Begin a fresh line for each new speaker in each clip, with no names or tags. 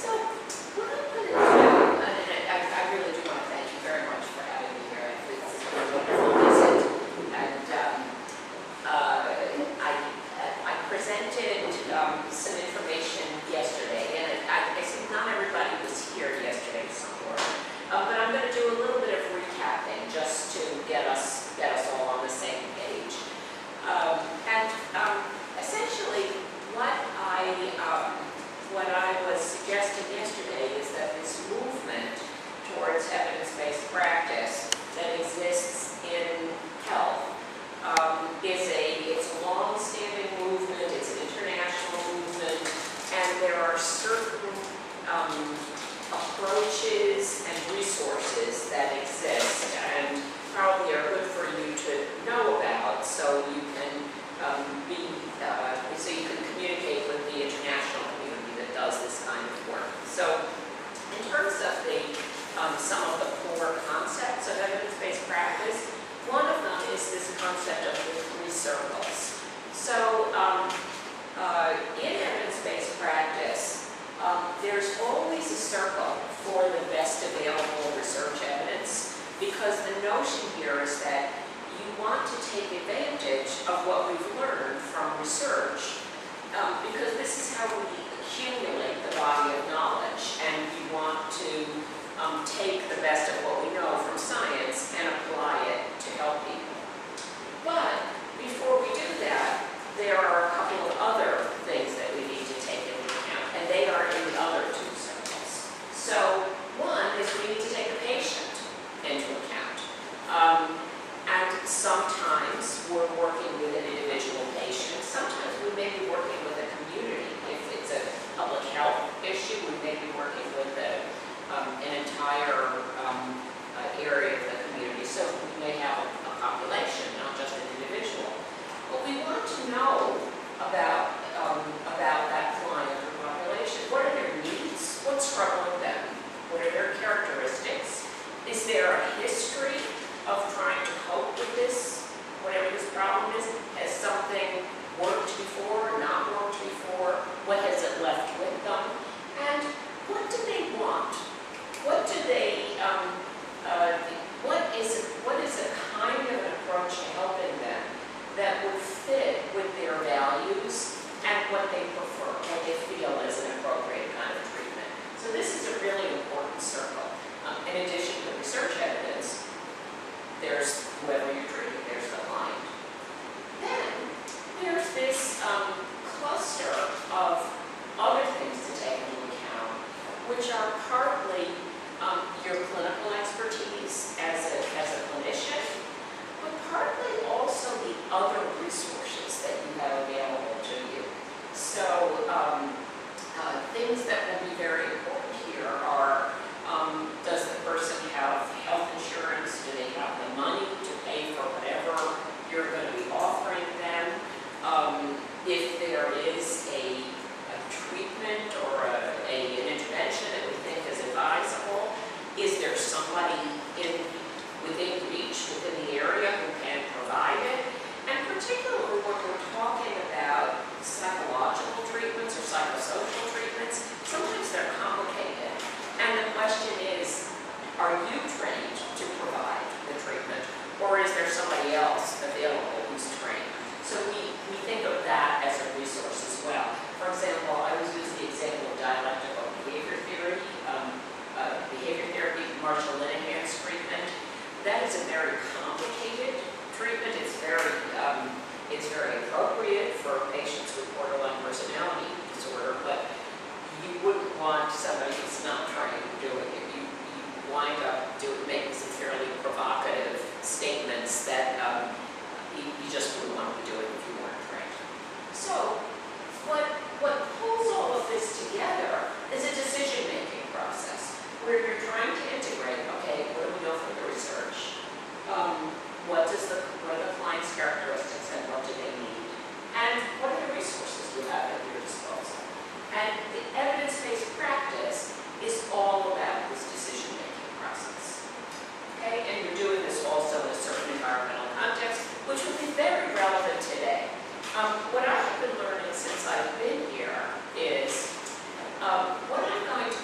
So what I'm going to do, and I really do want to thank you very much for having me here. I think this is a wonderful visit. And I presented some information yesterday, and I think not everybody was here yesterday somewhere. But I'm going to do a little bit of recapping just to get us all on the same page. Essentially, what I was suggesting yesterday is that this movement towards evidence-based practice that exists in health it's a long-standing movement, it's an international movement, and there are certain approaches and resources that exist and probably are good for you to know about so you can so you can communicate with the international community that does this kind of work. So in terms of some of the core concepts of evidence-based practice, one of them is this concept of the three circles. So in evidence-based practice, there's always a circle for the best available research evidence, because the notion here is that you want to take advantage of what we've learned from research, because this is how we accumulate the body of knowledge, and we want to take the best of what we know from science and apply it to help people. But before we do that, there are a couple of other things that we need to take into account, and they are in the other two circles. So one is we need to take a patient into account. And sometimes we're working with an individual patient. Sometimes we may be working with a community. If it's a public health issue, we may be working with an entire area of the community. So we may have a population, not just an individual. But we want to know about that client or population. What are their needs? What's troubling them? What are their characteristics? Is there a history of trying to cope with this, whatever this problem is? Has something worked before, not worked before? What has it left with them? And what do they want? What do they, what is a kind of an approach to helping them that would fit with their values and what they prefer, what they feel is an appropriate kind of treatment? So this is a really important circle. In addition to the research evidence, there's whoever you're treating, there's the client. Then there's this cluster of other things to take into account, which are partly your clinical expertise as a clinician, but partly also the other resources that you have available to you. So things that will be very important here are, does the person have health insurance? Do they have the money to pay for whatever you're going to be offering them? If there is a treatment or an intervention that we think is advisable, is there somebody within reach, within the area who can provide it? And particularly when we're talking about psychological treatments or psychosocial treatments, sometimes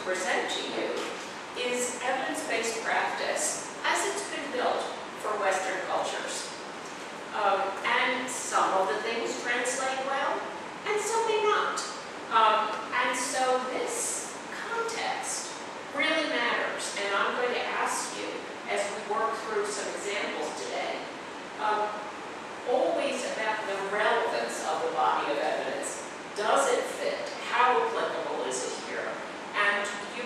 present to you is evidence-based practice as it's been built for Western cultures. And some of the things translate well, and some may not. And so this context really matters, and I'm going to ask you, as we work through some examples today, always about the relevance of the body of evidence. Does it fit? How applicable is it here? And you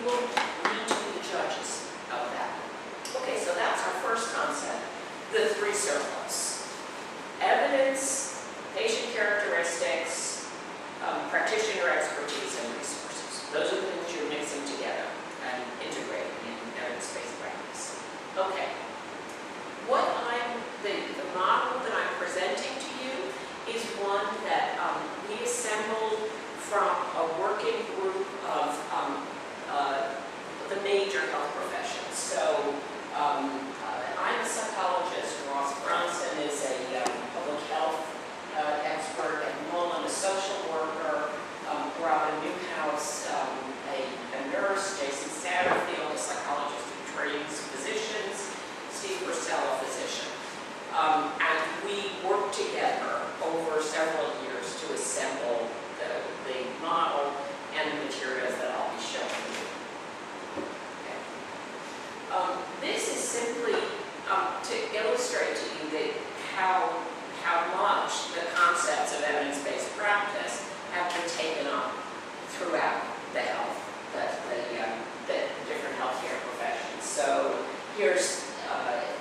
will need to be the judges of that. Okay, so that's our first concept, the three circles. Evidence, patient characteristics, practitioner expertise, and resources. Those are the things you're mixing together and integrating in evidence-based practice. Okay. The model that I'm presenting to you is one that we assembled from a working group of the major health professions. So I'm a psychologist. Ross Brunson is a public health expert, and Mullen, a social worker, Robin Newhouse, a nurse, Jason Satterfield, a psychologist who trains physicians, Steve Purcell, a physician. And we worked together over several years to assemble the model and the materials that I'll be showing you. Okay. This is simply to illustrate to you how much the concepts of evidence-based practice have been taken up throughout the different healthcare professions. So here's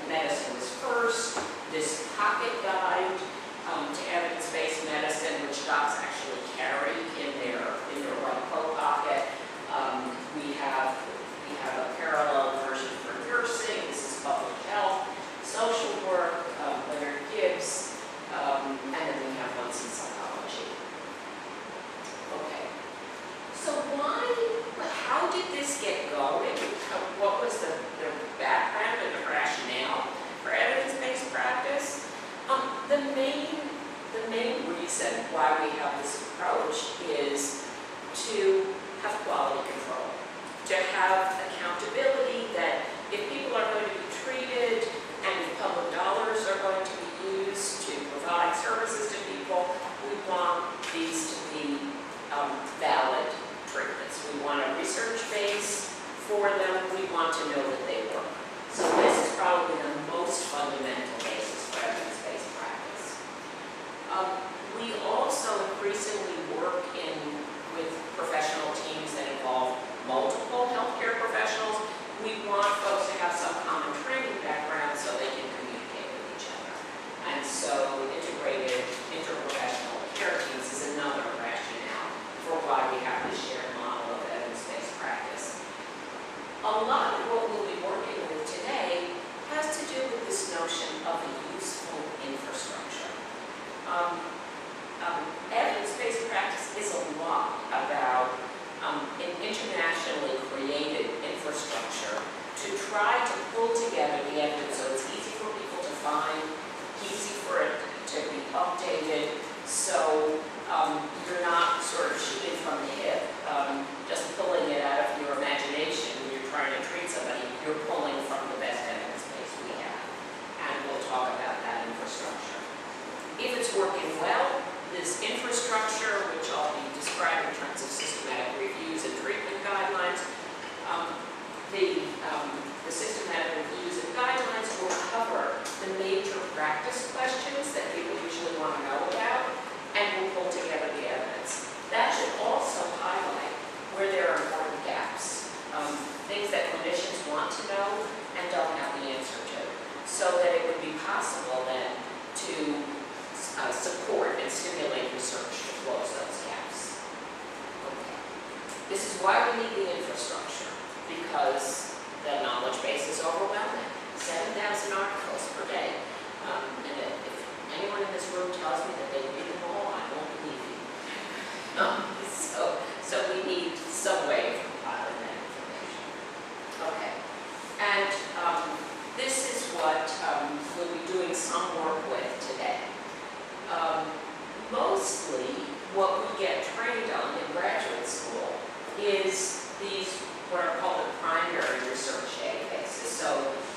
medicine was first, this pocket guide to evidence-based medicine, which docs actually carry in their right coat pocket. We have a parallel version for nursing. This is public health, social work, Leonard Gibbs, and then we have ones in psychology. Okay. So how did this get going? What was the background and the rationale for evidence-based practice? The main reason why we have this approach is to have quality control, to have accountability that if people are going to be treated and if public dollars are going to be used to provide services to people, we want these to be valid treatments. We want a research base for them. We want to know that they work. So this is probably the most fundamental basis for evidence-based practice. We also increasingly work with professional teams that involve multiple healthcare professionals. We want folks to have some common training background so they can communicate with each other. And so integrated interprofessional care teams is another rationale for why we have this shared model of evidence-based practice. A lot of what we'll be working with today has to do with this notion of a useful infrastructure. Evidence-based practice is a lot about an internationally created infrastructure to try to pull together the evidence so it's easy for people to find, easy for it to be updated, so you're not sort of shooting from the hip, just pulling it out of your imagination when you're trying to treat somebody. You're pulling from the best evidence base we have, and we'll talk about that infrastructure. If it's working well, this infrastructure, which I'll be describing in terms of systematic reviews and treatment guidelines, the systematic reviews and guidelines will cover the major practice questions that people usually want to know about, and will pull together the evidence. That should also highlight where there are important gaps, things that clinicians want to know and don't have the answer to, so that it would be possible then to support and stimulate research to close those gaps. Okay. This is why we need the infrastructure, because the knowledge base is overwhelming. 7,000 articles per day. And if anyone in this room tells me that they read them all, I won't believe you. So we need some way of compiling that information. Okay. And this is what we'll be doing some work with today. Mostly what we get trained on in graduate school is these, what are called the primary research databases. So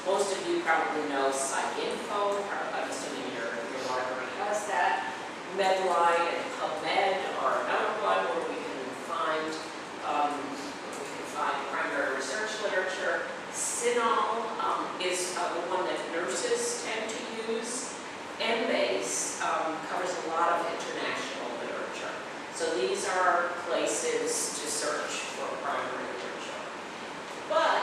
most of you probably know PsycInfo. I'm assuming your library has that. Medline and PubMed are another one where we can find primary research literature. CINAHL is the one that nurses tend to use. Embase covers a lot of international literature. So these are places to search for primary literature. But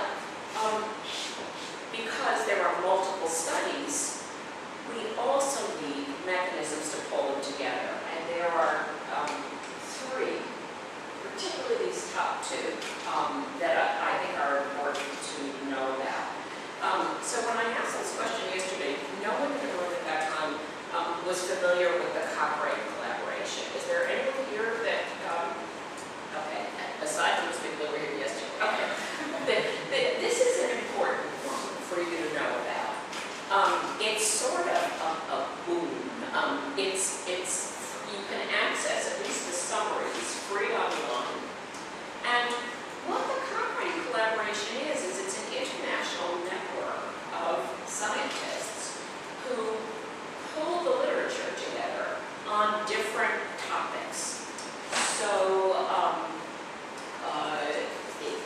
because there are multiple studies, we also need mechanisms to pull them together. And there are three, particularly these top two, that I think are important to know about. So when I asked this question yesterday, no one in the room at that time was familiar with the Cochrane collaboration. Is there anyone here that, okay, aside from the people that were here yesterday, okay, this is an important one for you to know about. It's sort of a boom. You can access at least the summaries free online. And what the Cochrane collaboration is it's an international network of scientists who pull the literature together on different topics. So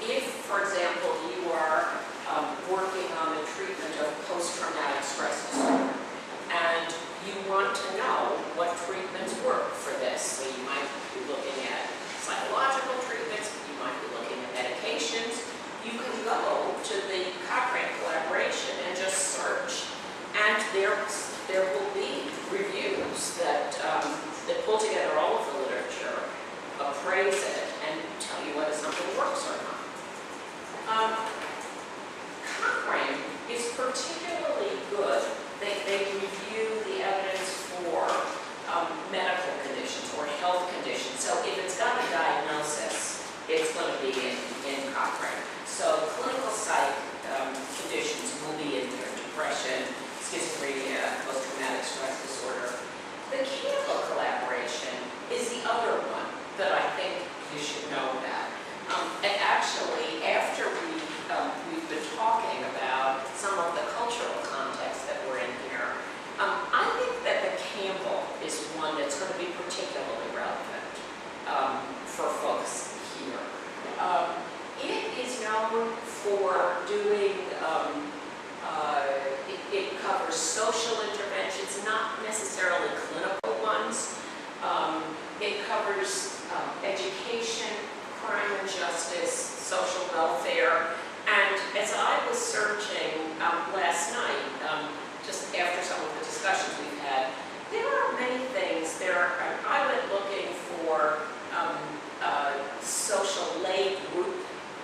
if, for example, you are working on the treatment of post-traumatic stress disorder, and you want to know what treatments work for this, so you might be looking at psychological treatments, you might be looking at medications, you can go to the Cochrane collaboration and just search, and there will be reviews that pull together all of the literature, appraise it, and tell you whether something works or not. Cochrane is particularly good. They review the evidence for medical conditions or health conditions. So if it's got a diagnosis, it's going to be in Cochrane. So clinical psych conditions will be in there: depression, schizophrenia, post-traumatic stress disorder. The Campbell collaboration is the other one that I think you should know about. And actually, after we've been talking about some of the cultural context that we're in here, I think that the Campbell is one that's going to be particularly relevant for folks here. It is known for doing, it covers social interventions, not necessarily clinical ones. It covers education, crime and justice, social welfare. And as I was searching last night, just after some of the discussions we've had, there are many things. I went looking for social lay group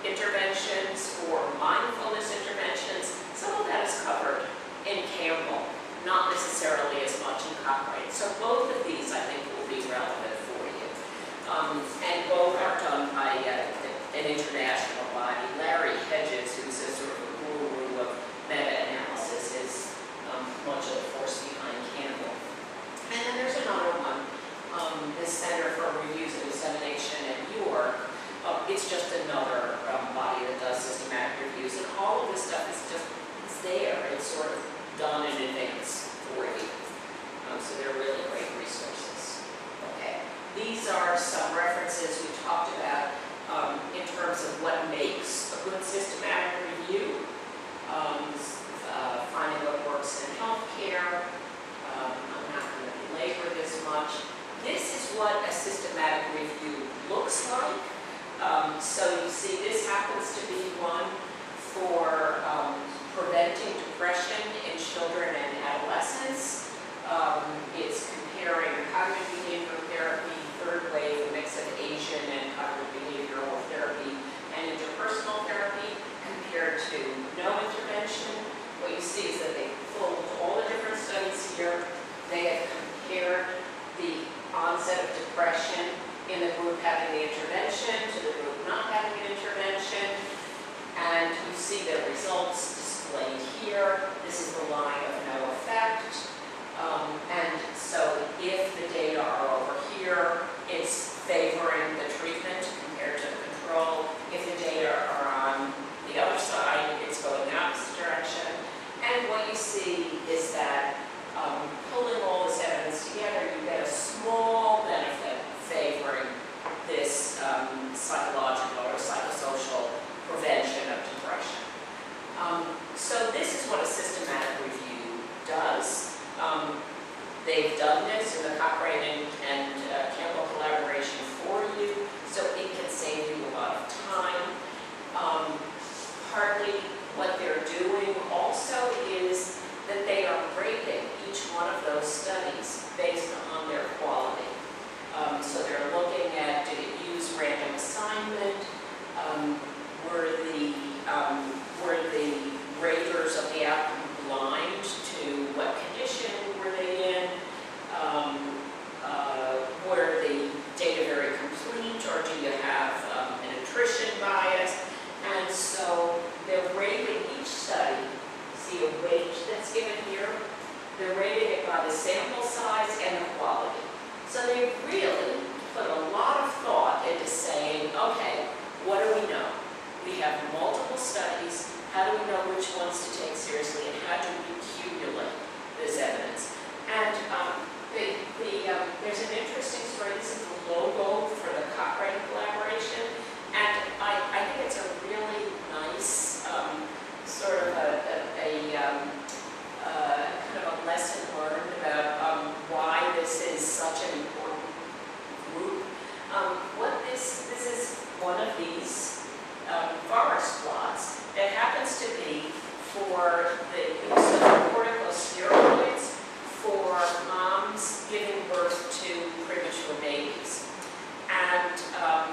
interventions or mindfulness interventions. Some of that is covered in Campbell, not necessarily as much in Cochrane. So both of these, I think, will be relevant for you. And both are done by an international body. Larry Hedges, who's a sort of a guru of meta-analysis, is much of the force behind Campbell. And then there's another one, the Center for Reviews and Dissemination at York. It's just another body that does systematic reviews, and all of this stuff is it's there. It's sort of done in advance for you. So they're really great resources. Okay, these are some references we talked about in terms of what makes a good systematic review. Finding what works in healthcare. I'm not going to belabor this much. This is what a systematic review looks like. So you see, this happens to be one for preventing depression in children and adolescents. It's comparing cognitive behavioral therapy, third wave, a mix of Asian and cognitive behavioral therapy, and interpersonal therapy compared to no intervention. What you see is that they pulled all the different studies here. They have compared the onset of depression in the group having the intervention to the group not having an intervention. And you see the results displayed here. This is the line of no effect. And so if the data are by the sample size and the quality. So they really put a lot of thought into saying, okay, what do we know? We have multiple studies. How do we know which ones to take seriously, and how do we accumulate this evidence? And there's an interesting story. This is the logo for the Cochrane collaboration, and I think it's a really nice sort of kind of a lesson learned about why this is such an important group. This is one of these forest plots that happens to be for the use of corticosteroids for moms giving birth to premature babies. And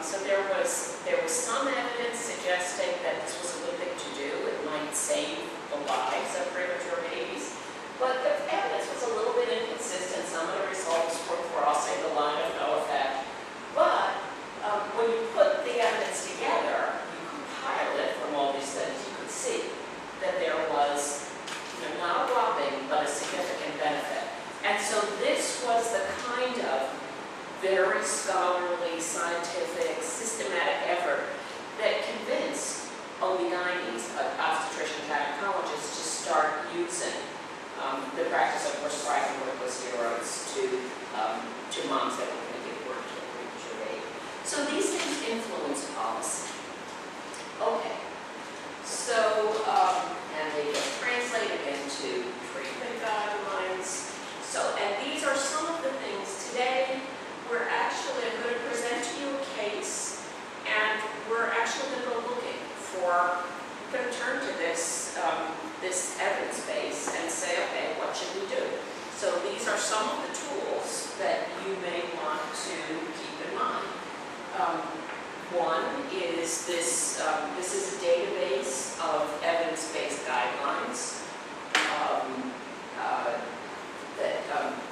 so there was some evidence suggesting that this was a good thing to do. It might save the lives of premature babies. But the evidence was a little bit inconsistent. Some of the results were crossing the line of no effect. But when you put the evidence together, you compile it from all these studies, you could see that there was not a whopping, but a significant benefit. And so this was the kind of very scholarly, scientific, systematic effort that convinced OB-GYNs, obstetrician gynecologists, to start using the practice of prescribing corticosteroids to moms that were going to give birth to a premature baby. So these things influence policy. Okay, so, and they get translated into treatment guidelines. So, and these are some of the things today. I'm going to present to you a case, and we're actually going to go looking for, we're going to turn to this, this evidence base and say, okay, what should we do? So these are some of the tools that you may want to keep in mind. One is this, this is a database of evidence-based guidelines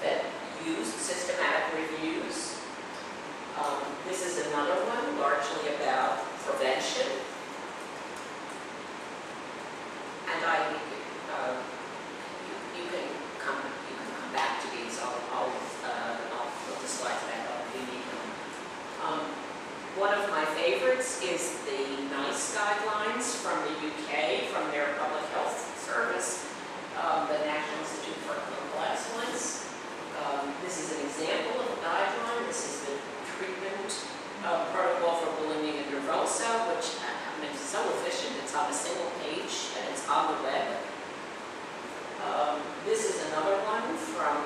that use systematic reviews. This is another one, largely about prevention. And you can come back to these. I'll put the slides back up if you need them. One of my favorites is the NICE guidelines from the UK, from their public health service, the National Institute for Clinical Excellence. This is an example of a guideline. This is the treatment protocol for bulimia nervosa, which is so efficient. It's on a single page and it's on the web. This is another one from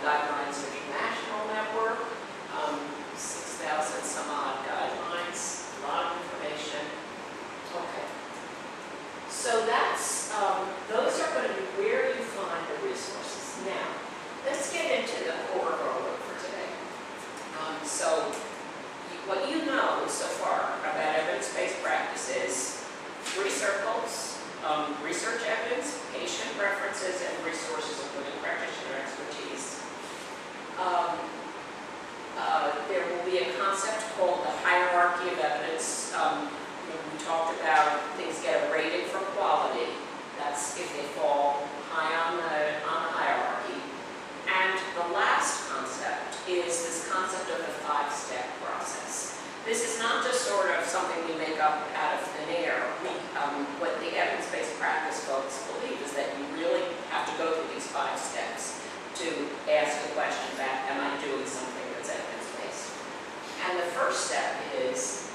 Guidelines International Network. 6,000 some odd guidelines, a lot of information. Okay. So that's, those are going to be where you find the resources. Now, let's get into the core of our work for today. So, what you know so far about evidence-based practice is 3 circles: research evidence, patient preferences, and resources, including practitioner expertise. There will be a concept called the hierarchy of evidence. We talked about things get a rating for quality. That's if they fall high on the hierarchy. And the last concept is this concept of the 5-step process. This is not just sort of something we make up out of thin air. What the evidence-based practice folks believe is that you really have to go through these 5 steps to ask the question about, am I doing something that's evidence-based? And the first step is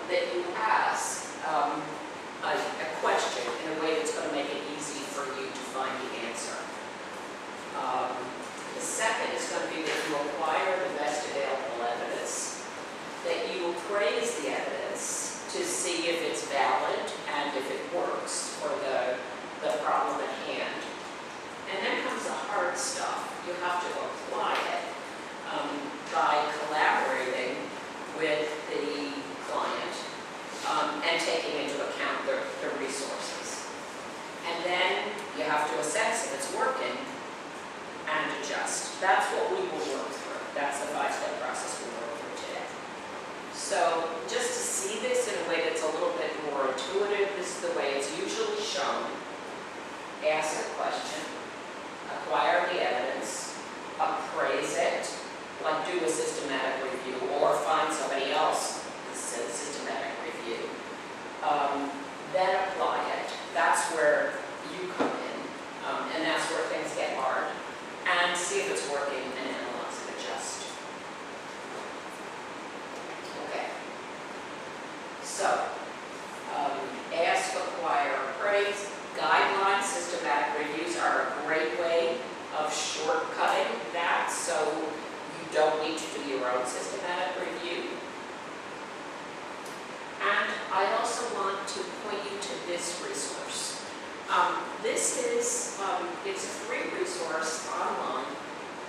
that you ask a question in a way that's going to make it easy for you to find the answer. The second is going to be that you acquire the best available evidence, that you appraise the evidence to see if it's valid and if it works for the problem at hand. And then comes the hard stuff. You have to apply it by collaborating with the client and taking into account the resources. And then you have to assess if it's working and adjust. That's what we will work through. That's the 5-step process we'll work through today. So just to see this in a way that's a little bit more intuitive, this is the way it's usually shown. Ask a question, acquire the evidence, this is, it's a free resource online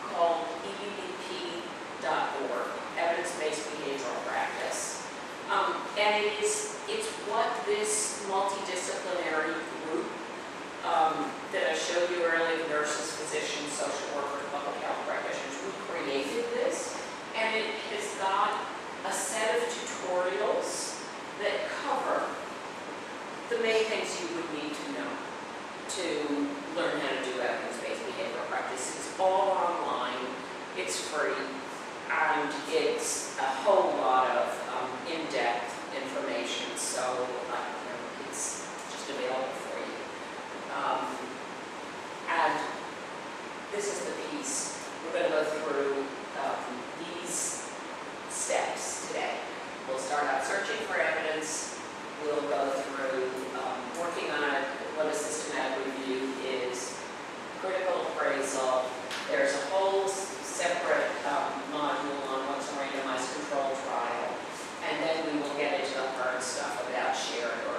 called ebbp.org, Evidence-Based Behavioral Practice. And it's what this multidisciplinary group that I showed you earlier, nurses, physicians, social workers, public health practitioners, who created this. And it has got a set of tutorials that cover the main things you would need to know to learn how to do evidence-based behavioral practice. It's all online, it's free, and it's a whole lot of in-depth information, so it's just available for you. And this is the piece. We're going to go through these steps today. We'll start out searching for evidence. We'll go through working on what a systematic review is, critical appraisal. There's a whole separate module on what's a randomized control trial. And then we will get into the hard stuff about shared or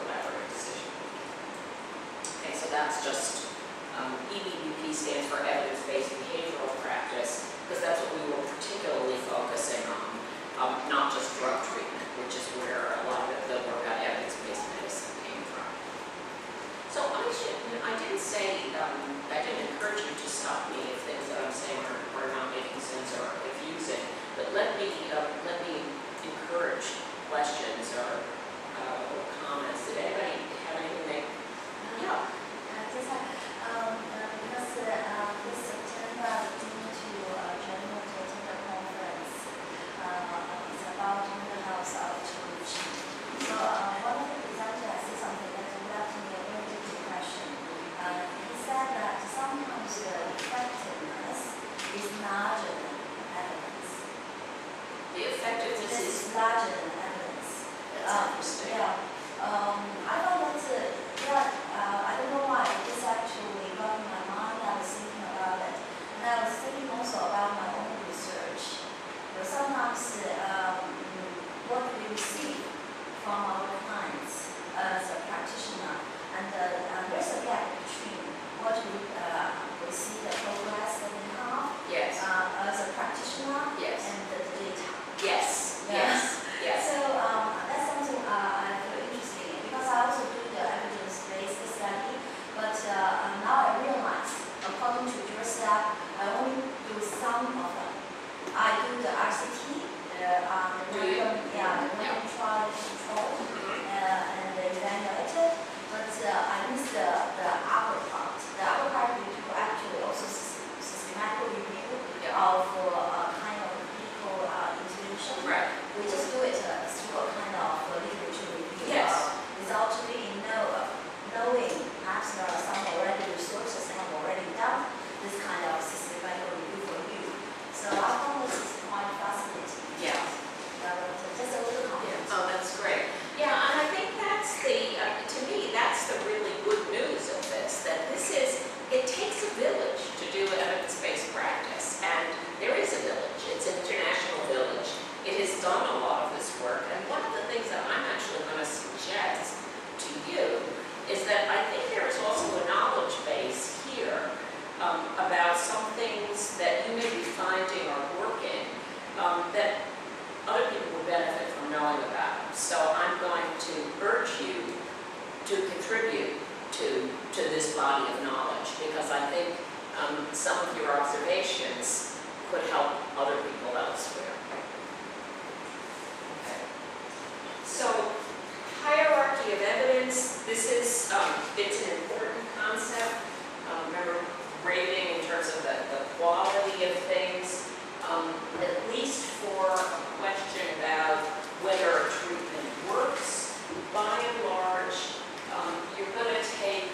collaborative decision making. Okay, so that's just EBBP stands for evidence-based behavioral practice, because that's what we were particularly focusing on, not just drug treatment, which is where a lot of the work on evidence-based medicine came from. So I didn't say, I didn't encourage you to stop me if things that I'm saying are not making sense or confusing, but let me encourage questions or comments. Did anybody have anything they? Yeah.
Because this September, due to General Total Conference, it's about mental health outreach. So one of the presenters said something that left me a very deep impression. He said that sometimes the effectiveness is larger than evidence.
The effectiveness is
larger than evidence.
That's interesting.
Yeah. I thought that, I don't know why, it just actually got in my mind. I was thinking about it. And I was thinking also about my own research. But sometimes what we receive from our clients as a practitioner, and there's a gap between what we see the progress that we have
Yes.
as a practitioner
Yes.
and the data.
Yes.
Yeah.
Yes. Yes.
So that's something I feel interesting in, because I also do the evidence-based study, but now I realize, according to your staff, I only do some of them. I do the RCT,
Do you?
the random trial control, and the evaluated, but I miss the upper part. The upper part we do actually also systematic review of kind of clinical intervention.
Right.
We just do it through a kind of literature review.
Yes.
Without really knowing perhaps there are some already resources that have already done this kind of systematic review for you. So I found this is quite fascinating.
Yeah.
Just a little comment.
Oh, that's great. Yeah, and I think that's to me, that's the really good news of this, that it takes a village to do evidence-based practice, and there is a village. It's an international village. It has done a lot of this work, and one of the things that I'm actually going to suggest to you is that I think there is also a knowledge base here about some things that you may be finding or working that other people would benefit from knowing about. So I'm going to urge you to contribute to this body of knowledge, because I think some of your observations could help other people elsewhere. Okay. So hierarchy of evidence, this is, it's an important concept. Remember, rating in terms of the quality of things, at least for a question about whether a treatment works. By and large, you're going to take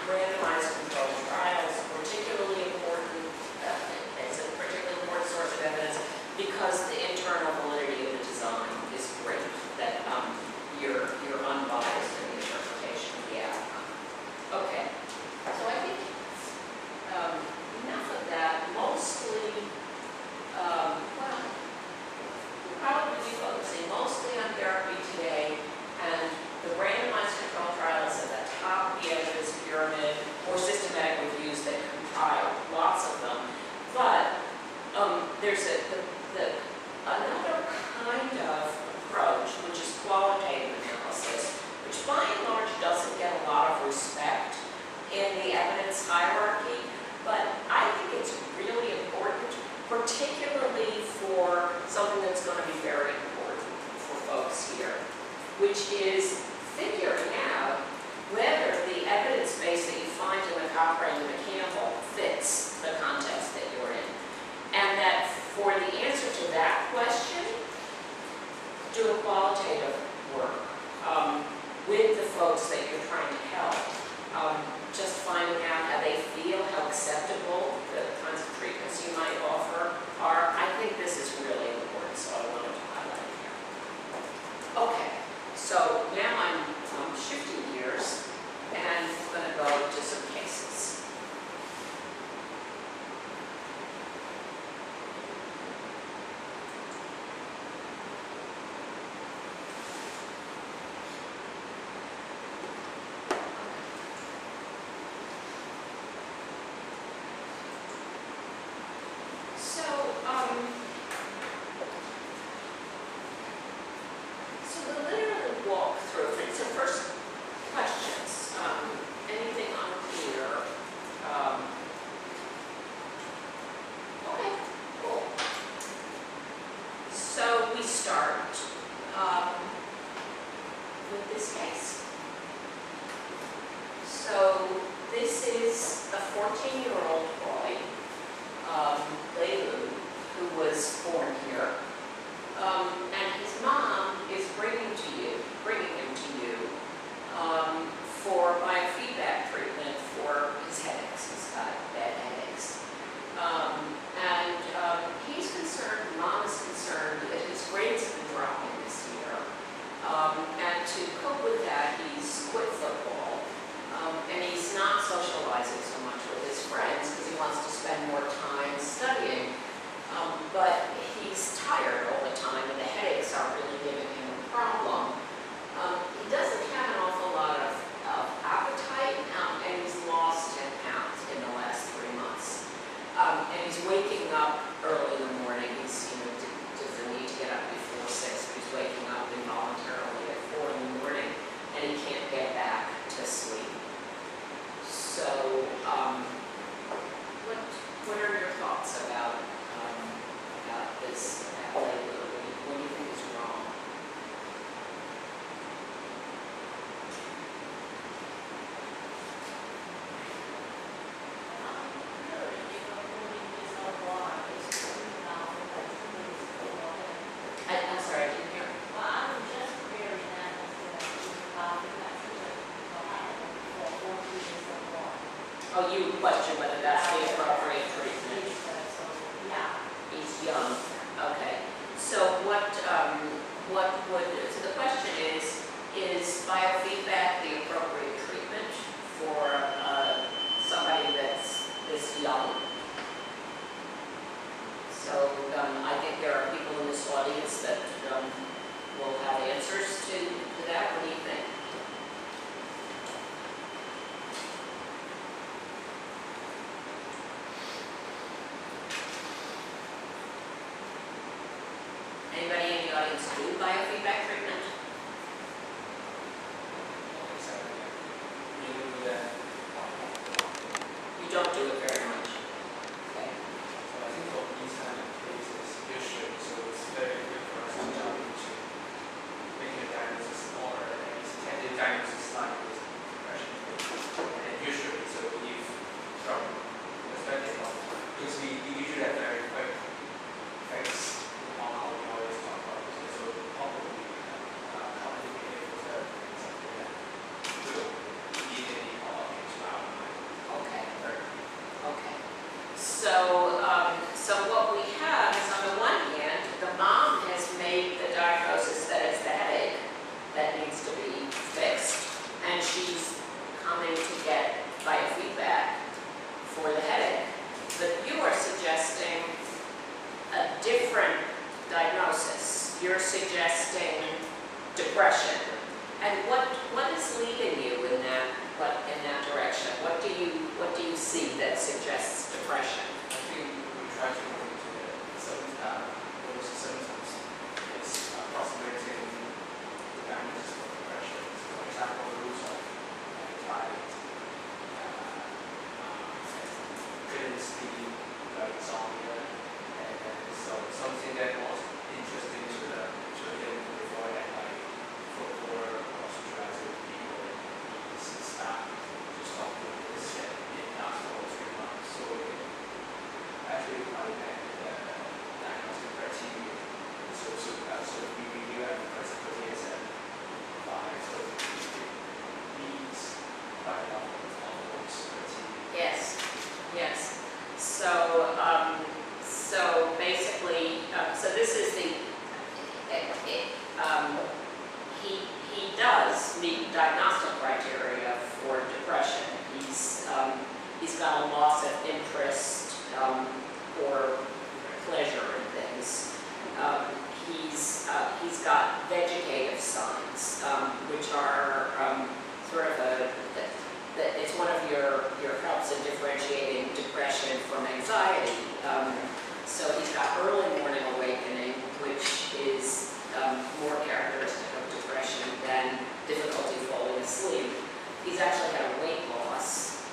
randomized controlled trials, particularly important, as a particularly important source of evidence, because which is figuring out whether the evidence base that you find in the Cochrane and the Campbell fits the context that you're in. And that for the answer to that question, do a qualitative work with the folks that you're trying to help. Just finding out how they feel, how acceptable the kinds of treatments you might offer are. I think this is really important, so I wanted to highlight it here. Okay, so now I'm shifting gears, and I'm going to go to some cases. So the literary walkthrough, so first questions, anything unclear? Okay, cool. So we start with this case. So this is a 14-year-old boy, Leilu, who was born here. And his mom is bringing him to you for biofeedback treatment for his headaches. He's got bad headaches. He's concerned, mom is concerned that his grades have been dropping this year. And to cope with that, he's quit football. And he's not socializing so much with his friends because he wants to spend more time studying. But he's tired all the time, and the headaches are really giving him a problem. He doesn't have an awful lot of appetite, and he's lost 10 pounds in the last 3 months. And he's waking up early in the morning. He's, doesn't need to get up before 6, but he's waking up involuntarily at 4 in the morning, and he can't get back to sleep. So, what are your thoughts about this Leilu? What do you think is wrong? I'm sorry, I didn't hear. Oh, you question whether that's the appropriate treatment. He's young. Okay. So so the question is biofeedback the appropriate treatment for somebody that's this young? So I think there are people in this audience that will have answers to that. What do you think? Anybody in the audience do biofeedback treatment? You don't do it very much. Okay.
So I think for these kind of cases, you should. So it's very good for us to jump into making a diagnosis or a tentative diagnosis like this depression. And usually, so if from the perspective of, because we usually have very quick effects on how we always talk about this. So probably cognitive behavioral therapy is something that will immediately call up into our mind.
Okay.
Very
Okay. So what we have is, on the one hand, the mom has made the diagnosis that it's the headache that needs to be fixed, and she's coming to get biofeedback for the headache. But you are suggesting a different diagnosis. You're suggesting depression. And what is leading you in that direction? What do you see that suggests depression?
I think we try to look into those symptoms. It's approximating the diagnosis of depression. So for example, the roots of anxiety, feeling sleep, insomnia, and so something that was interesting to him before that, like football
does meet diagnostic criteria for depression. He's got a loss of interest or pleasure in things. He's got vegetative signs, which are sort of it's one of your helps in differentiating depression from anxiety. So he's got early morning awakening, which is more characteristic of depression than difficulty falling asleep. He's actually had a weight loss.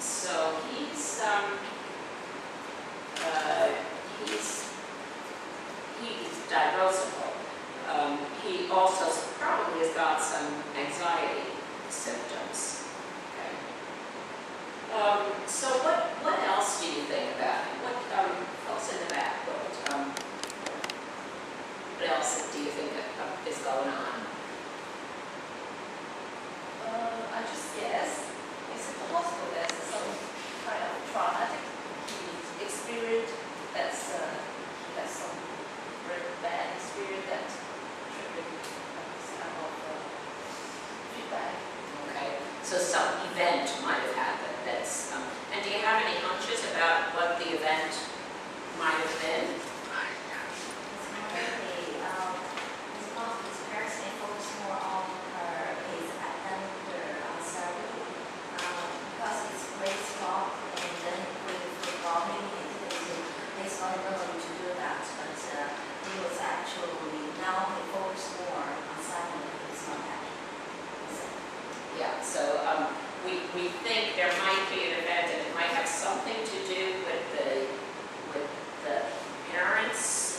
So he's diagnosable. He also probably has got some anxiety symptoms. Okay. So what else do you think about him? What folks in the back? What else do you think is going on?
I just guess it's possible there's some kind of traumatic experience that's some very bad experience that triggered some of feedback.
Okay. So some event might have happened. That's and do you have any hunches about what the event might have been?
His parents may focus more on his academic study because his grades dropped and then with football maybe his ability to do that, but he was actually now he focused more on studying and he's not happy.
Yeah. So we think there might be an event, and it might have something to do with the parents'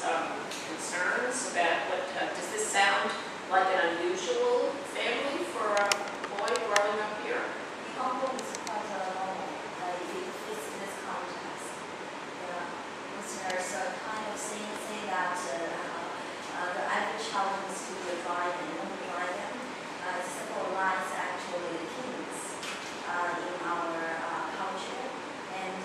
concerns about what. Does this sound like an unusual family for a boy growing up here?
The uncle is quite normal. It fits in this context. Listeners kind of say that the average child needs to be driving, only driving. Symbolize actually the kings in our culture, and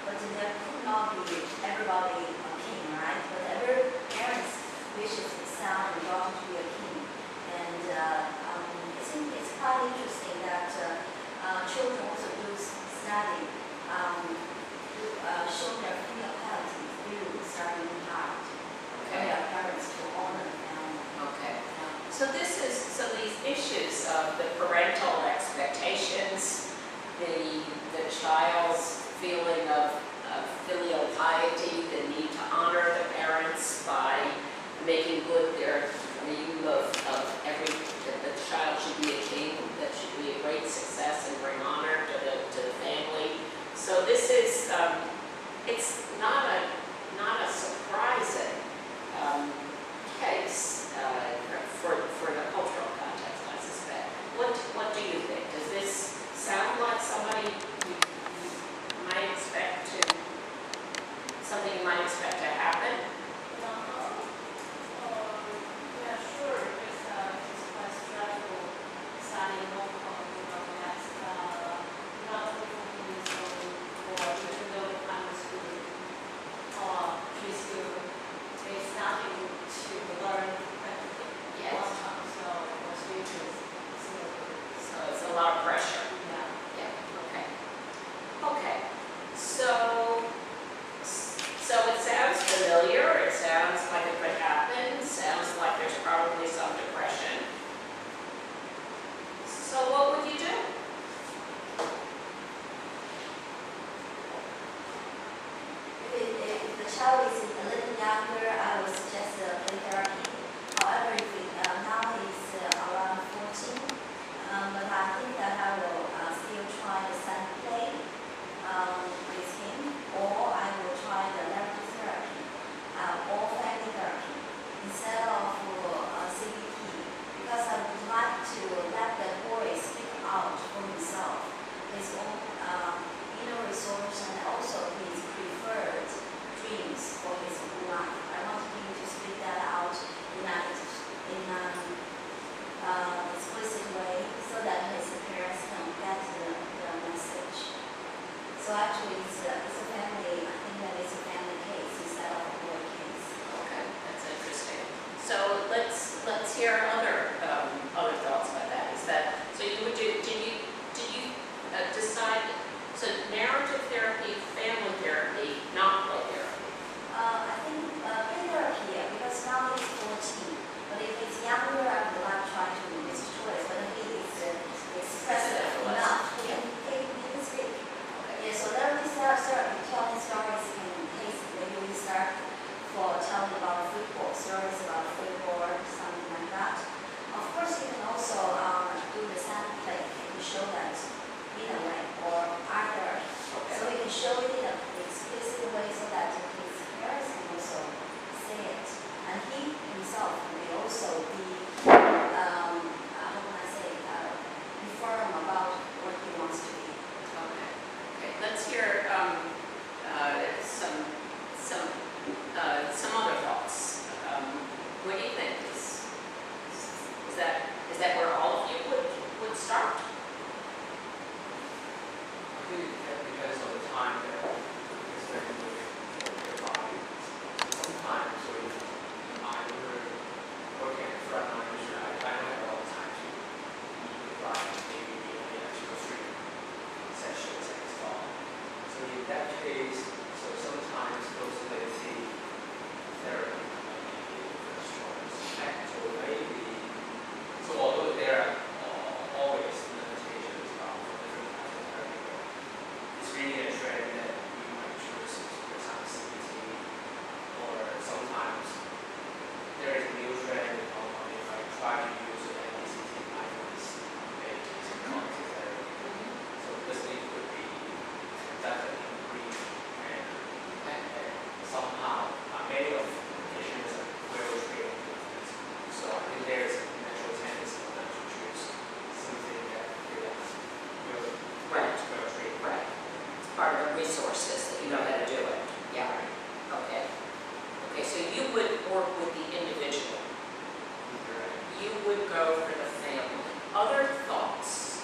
but there could not be everybody a king, right? But every parents wishes his son and daughter to be a king, and it's quite interesting that children also do study, show their filial through studying hard.
Okay.
Their parents to honor the family.
Okay. So these issues of the parental expectations, the child's feeling of filial piety, the need to honor the parents by making good their dream of that the child should be a king, that should be a great success and bring honor to the family. So this is it's not a surprising case for the cultural context, I suspect. What do you think? Does this sound like somebody you might expect something you might expect to happen?
Yeah, sure. Because his
Is that where all of you would start?
I think it depends on the time that you're spending with your body. Sometimes when I'm working at the front line, I don't have a lot of time to meet with clients, maybe only have 2 or 3 sessions at this fall. So in that case, so sometimes those ability therapy might be the first choice. So maybe, so although there are always limitations about different types of therapy, it's really a trend that we might choose, for example, CBT, or sometimes there is a new trend of if I try to use an MBCT mindfulness-based cognitive therapy. So this thing could be definitely brief and somehow many of patients are well trained with this. So I think there is a natural tendency for them to choose something that they are well
Right.
trained.
Right. It's part of the resources that you know how to do it. Yeah. Okay. Okay, so you would work with the individual. You would go for the family. Other thoughts?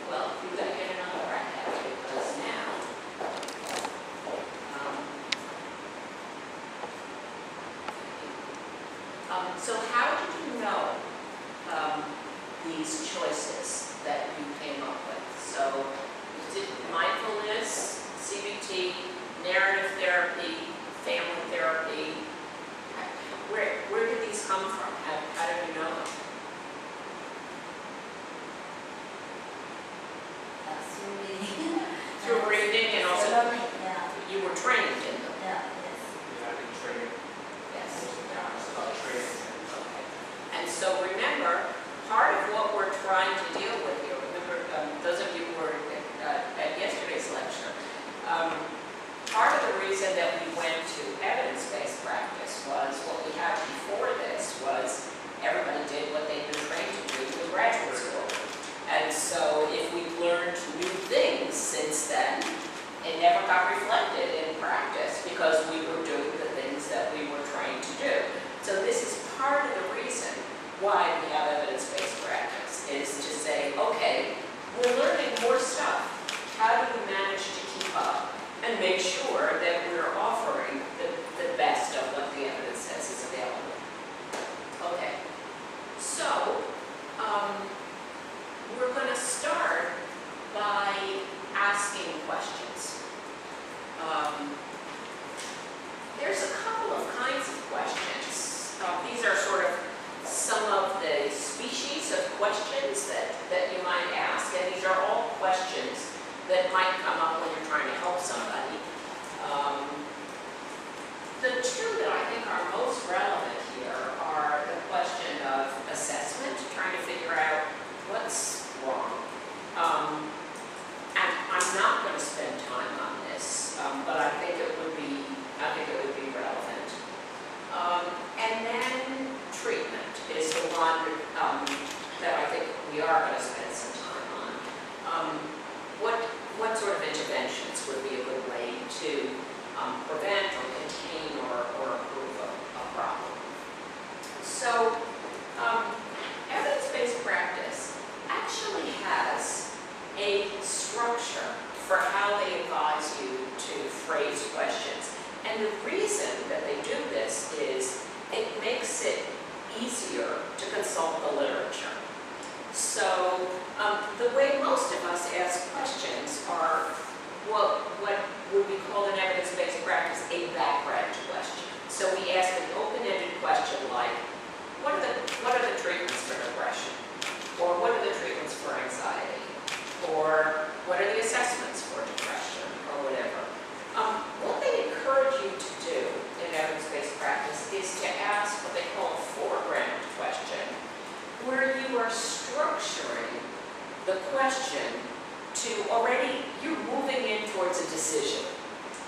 Well, you gotta get another right at it because now, so how did you know these choices that you came up with? So, is it mindfulness, CBT, narrative therapy, family therapy? Where did these come from? How did you know them?
Through reading.
Through reading and also
learning, yeah,
you were trained in them.
yeah, yes.
Yeah, I think training
Yes.
most of the time is about training.
Okay. And so remember, part of what we're trying to deal with here, remember, those of you who were at yesterday's lecture, part of the reason that we went to evidence-based practice was what we had before this was everybody did what they'd been trained to do in graduate school. And so if we've learned new things since then, it never got reflected in practice because we were doing the things that we were trained to do. So this is part of the reason why we have evidence-based practice, is to say, okay, we're learning more stuff. How do we manage to keep up and make sure that we're offering the best of what the evidence says is available? Okay, so we're going to start by asking questions. There's a couple of kinds of questions. These are sort of some of the species of questions that you might ask, and these are all questions that might come up when you're trying to help somebody. The two that I think are most relevant here are the question of assessment, trying to figure out what's wrong. And I'm not going to spend time on this, but I think it would be relevant. And then treatment is the one that I think we are going to spend some time on. What sort of interventions would be a good way to prevent or contain or improve a problem? So, evidence-based practice actually has a structure for how they advise you to phrase questions. And the reason that they do this is it makes it easier to consult the literature. So the way most of us ask questions are what would be called in evidence-based practice a background question. So we ask an open-ended question like, what are the treatments for depression? Or what are the treatments for anxiety? Or what are the assessments for depression? Or whatever. What they encourage you to do in evidence-based practice is to ask what they call a foreground question, where you are structuring the question to already, you're moving in towards a decision.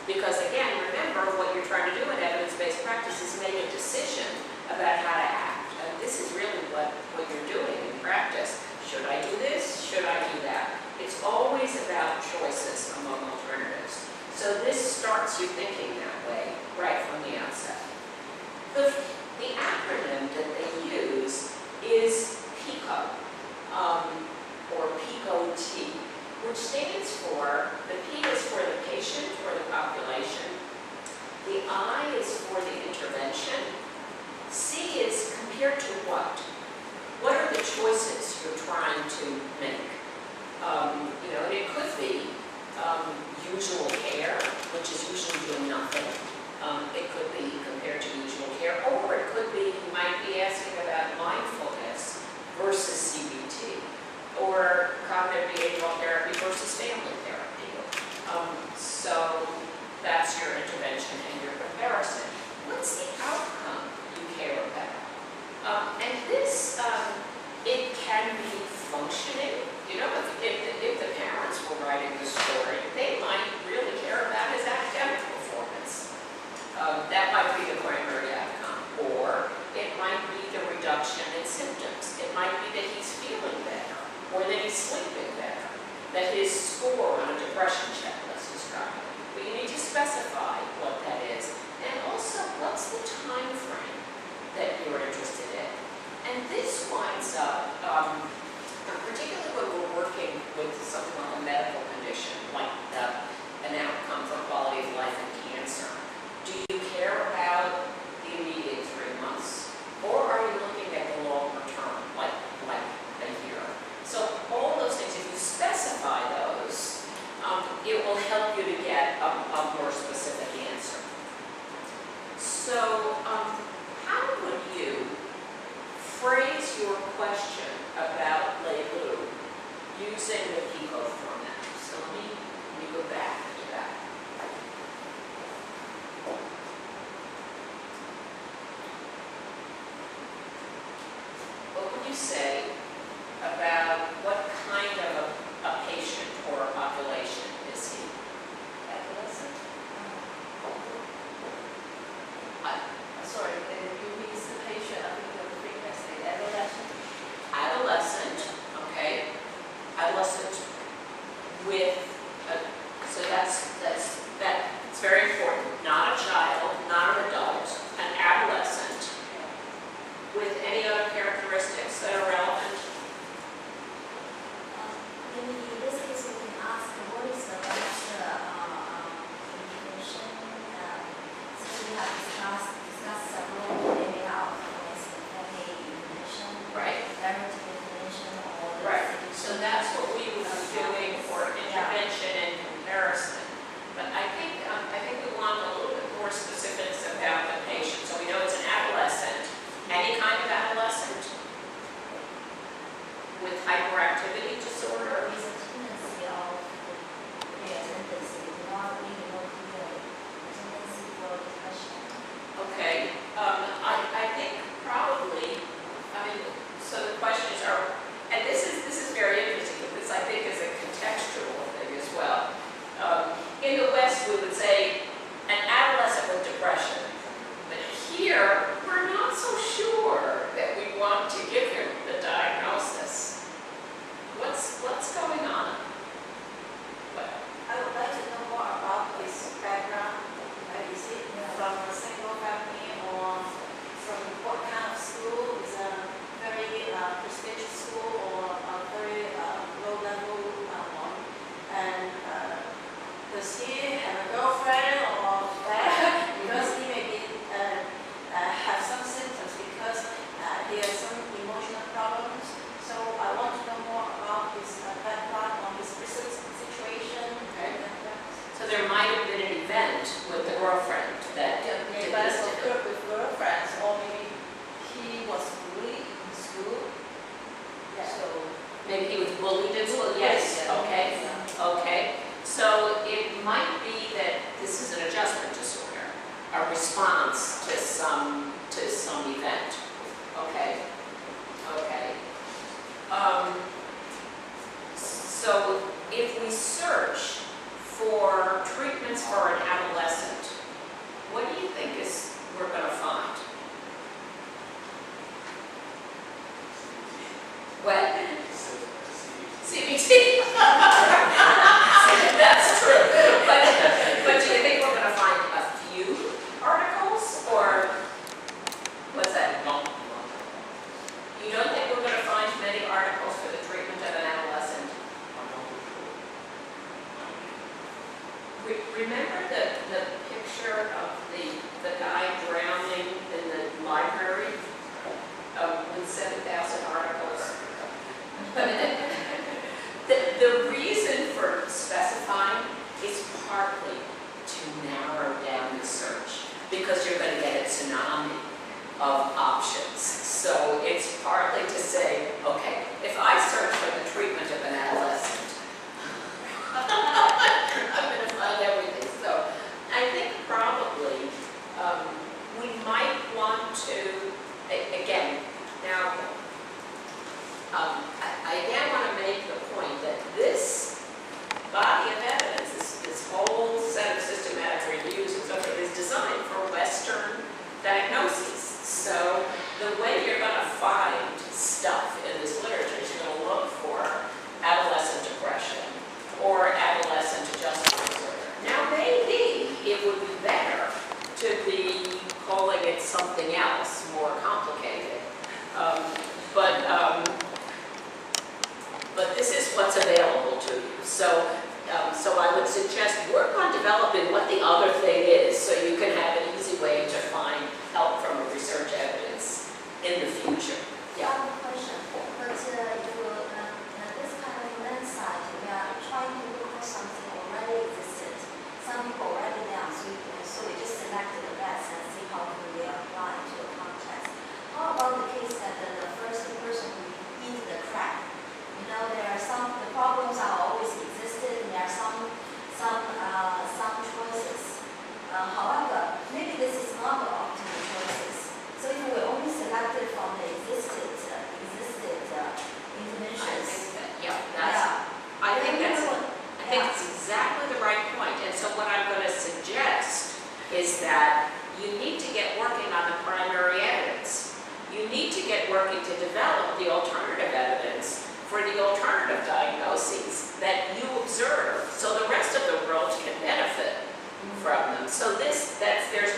Because again, remember what you're trying to do in evidence-based practice is make a decision about how to act. And this is really what you're doing in practice. Should I do this? Should I do that? It's always about choices among alternatives. So this starts you thinking that way right from the outset. choices you're trying to make. It could be usual care, which is usually doing nothing. It could be compared to usual care, or it could be you might be asking about mindfulness versus CBT, or cognitive behavioral therapy versus family therapy. So that's your intervention and your comparison. What's the outcome you care about? And this, it can be functioning. If the parents were writing the story, they might really care about his academic performance. That might be the primary outcome. Or it might be the reduction in symptoms. It might be that he's feeling better, or that he's sleeping better, that his score on a depression checklist is dropping. But you need to specify what that is. And also, what's the time frame that you're interested in? And this winds up, particularly when we're working with something like a medical condition, like an outcome for quality of life in cancer. Do you care about the immediate 3 months? Or are you looking at the longer term, like a year? So all those things, if you specify those, it will help you to get a more specific answer. So how would you phrase your question about Leilu using the PICO format? So let me go back to that. What would you say about what kind of a patient or a population is he?
Adolescent.
Sorry, you mean the patient, I think the frequency, adolescent?
Adolescent, okay? Adolescent with, so that's very important. Not a child, not an adult, an adolescent with any other characteristics that are relevant.
In this case, we can ask what is the best information. Since we have discussed several, maybe out with the family information,
Right.
narrative information, or the
Right. So that's what we would be doing for intervention and comparison. But I think we want a little bit more specifics about the patient. So we know it's an adolescent. Any kind of adolescent with hyperactivity disorder.
There is a tendency of tendency, not really no clear tendency for depression.
Okay. I think probably. So the questions are, and this is very interesting because this I think is a contextual thing as well. In the West, we would say an adolescent with depression, but here we're not so sure that we want to give him the diagnosis. What's going on? Well,
I would like to know more about his background. Is he from a single family or from what kind of school? Is a very prestigious school or a very low-level one? And does he have a girlfriend or that? Because he may be have some symptoms because he has some emotional problems. So I want to know more about his background or his situation.
Okay. So there might have been an event with the girlfriend that did
Maybe
this
that's
to him.
occurred with girlfriends, or maybe he was bullied in school.
Yeah.
So
Maybe he was bullied in school. Yes. Okay.
Yeah.
Okay. So it might be that this is an adjustment disorder, a response to some event. Okay. Okay. So if we search for treatments for an adolescent, what do you think we're going to find? What? CBT. want to, again, now, I again want to make the point that this body of evidence, this whole set of systematic reviews and so forth, is designed for Western diagnoses. So the way you're going to find stuff in this literature is you're going to look for adolescent depression or adolescent adjustment disorder. Now maybe it would be better to be calling it something else, more complicated. But this is what's available to you. So I would suggest work on developing what the other thing is so you can have an easy way to find help from research evidence in the future.
I have a question. But this kind of lens side, we are trying to look for something already existed. Some people already there, so we just selected the best and see how can we apply to the context. How about the case that the first person who hit the crack? You know, there are the problems are always existed, and there are some choices. However, maybe this is not the optimal choices. So if we only selected from the existed interventions.
I think it's exactly the right point. And so what I'm going to suggest is that you need to get working on the primary evidence. You need to get working to develop the alternative evidence for the alternative diagnoses that you observe, so the rest of the world can benefit from them. So there's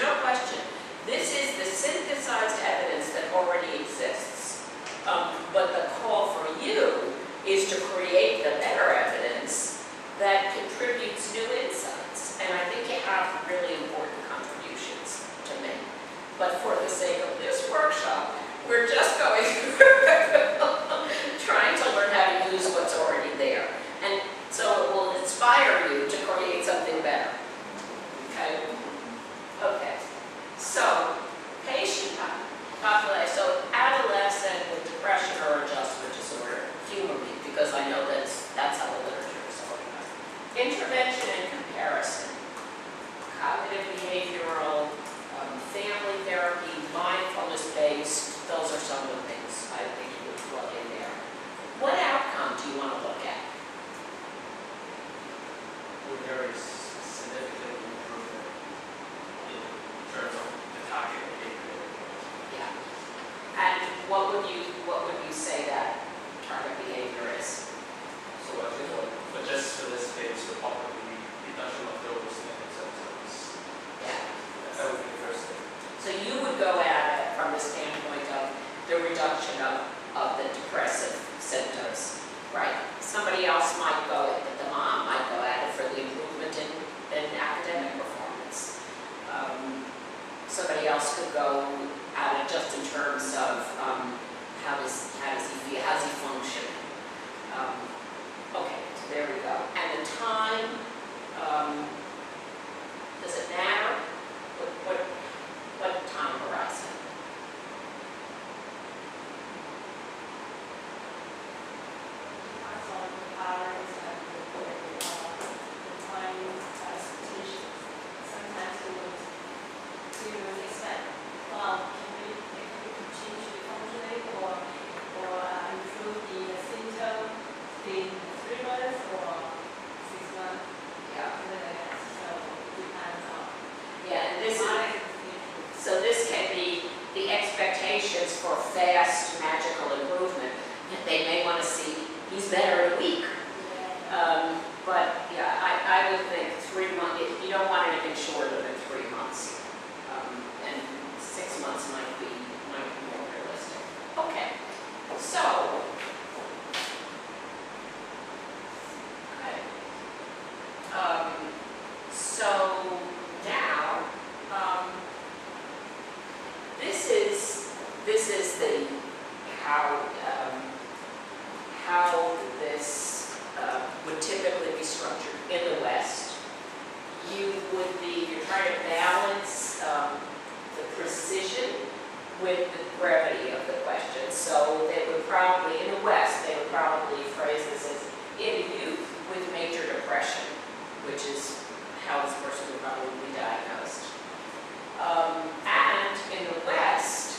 no question. This is the synthesized evidence that already exists. But the call for you is to create the better evidence that contributes new insights. And I think you have really important contributions to make. But for the sake of this workshop, we're just going trying to learn how to use what's already there. And so it will inspire you to create something better. Okay? Okay. So, patient population, so adolescent with depression or adjustment disorder, humor me, because I know that's how the literature is organized. Intervention and comparison, cognitive behavioral, family therapy, mindfulness-based, those are some of the things I think you would plug in there. What outcome do you want to look at?
Well, there is significant improvement in terms of the target behavior.
Yeah. And what would you say that target behavior is?
So I think but just for this case, the probably reduction of those negative symptoms.
Yeah.
That would be the first thing.
So you would go at it from the standpoint of the reduction of the depressive symptoms, right? Somebody else might go at it, the mom might go at it for the improvement in academic performance. Somebody else could go at it just in terms of how does he feel, how's he function. Okay, so there we go. And the time, does it matter? What time horizon?
I thought the patterns and the time expectations. Sometimes we would expect, can we change the functioning or improve the symptom in 3 months or 6 months?
Yeah.
So it depends on.
Yeah, and so this can be the expectations for fast magical improvement. They may want to see he's better in a week. But yeah, I would think 3 months, you don't want anything shorter than 3 months. And 6 months might be more realistic. Okay, so. Okay. So now, this is the how this would typically be structured in the West. You're trying to balance the precision with the brevity of the question. So they would probably, in the West, they would probably phrase this as in youth with major depression, which is how this person would probably be diagnosed. And in the West,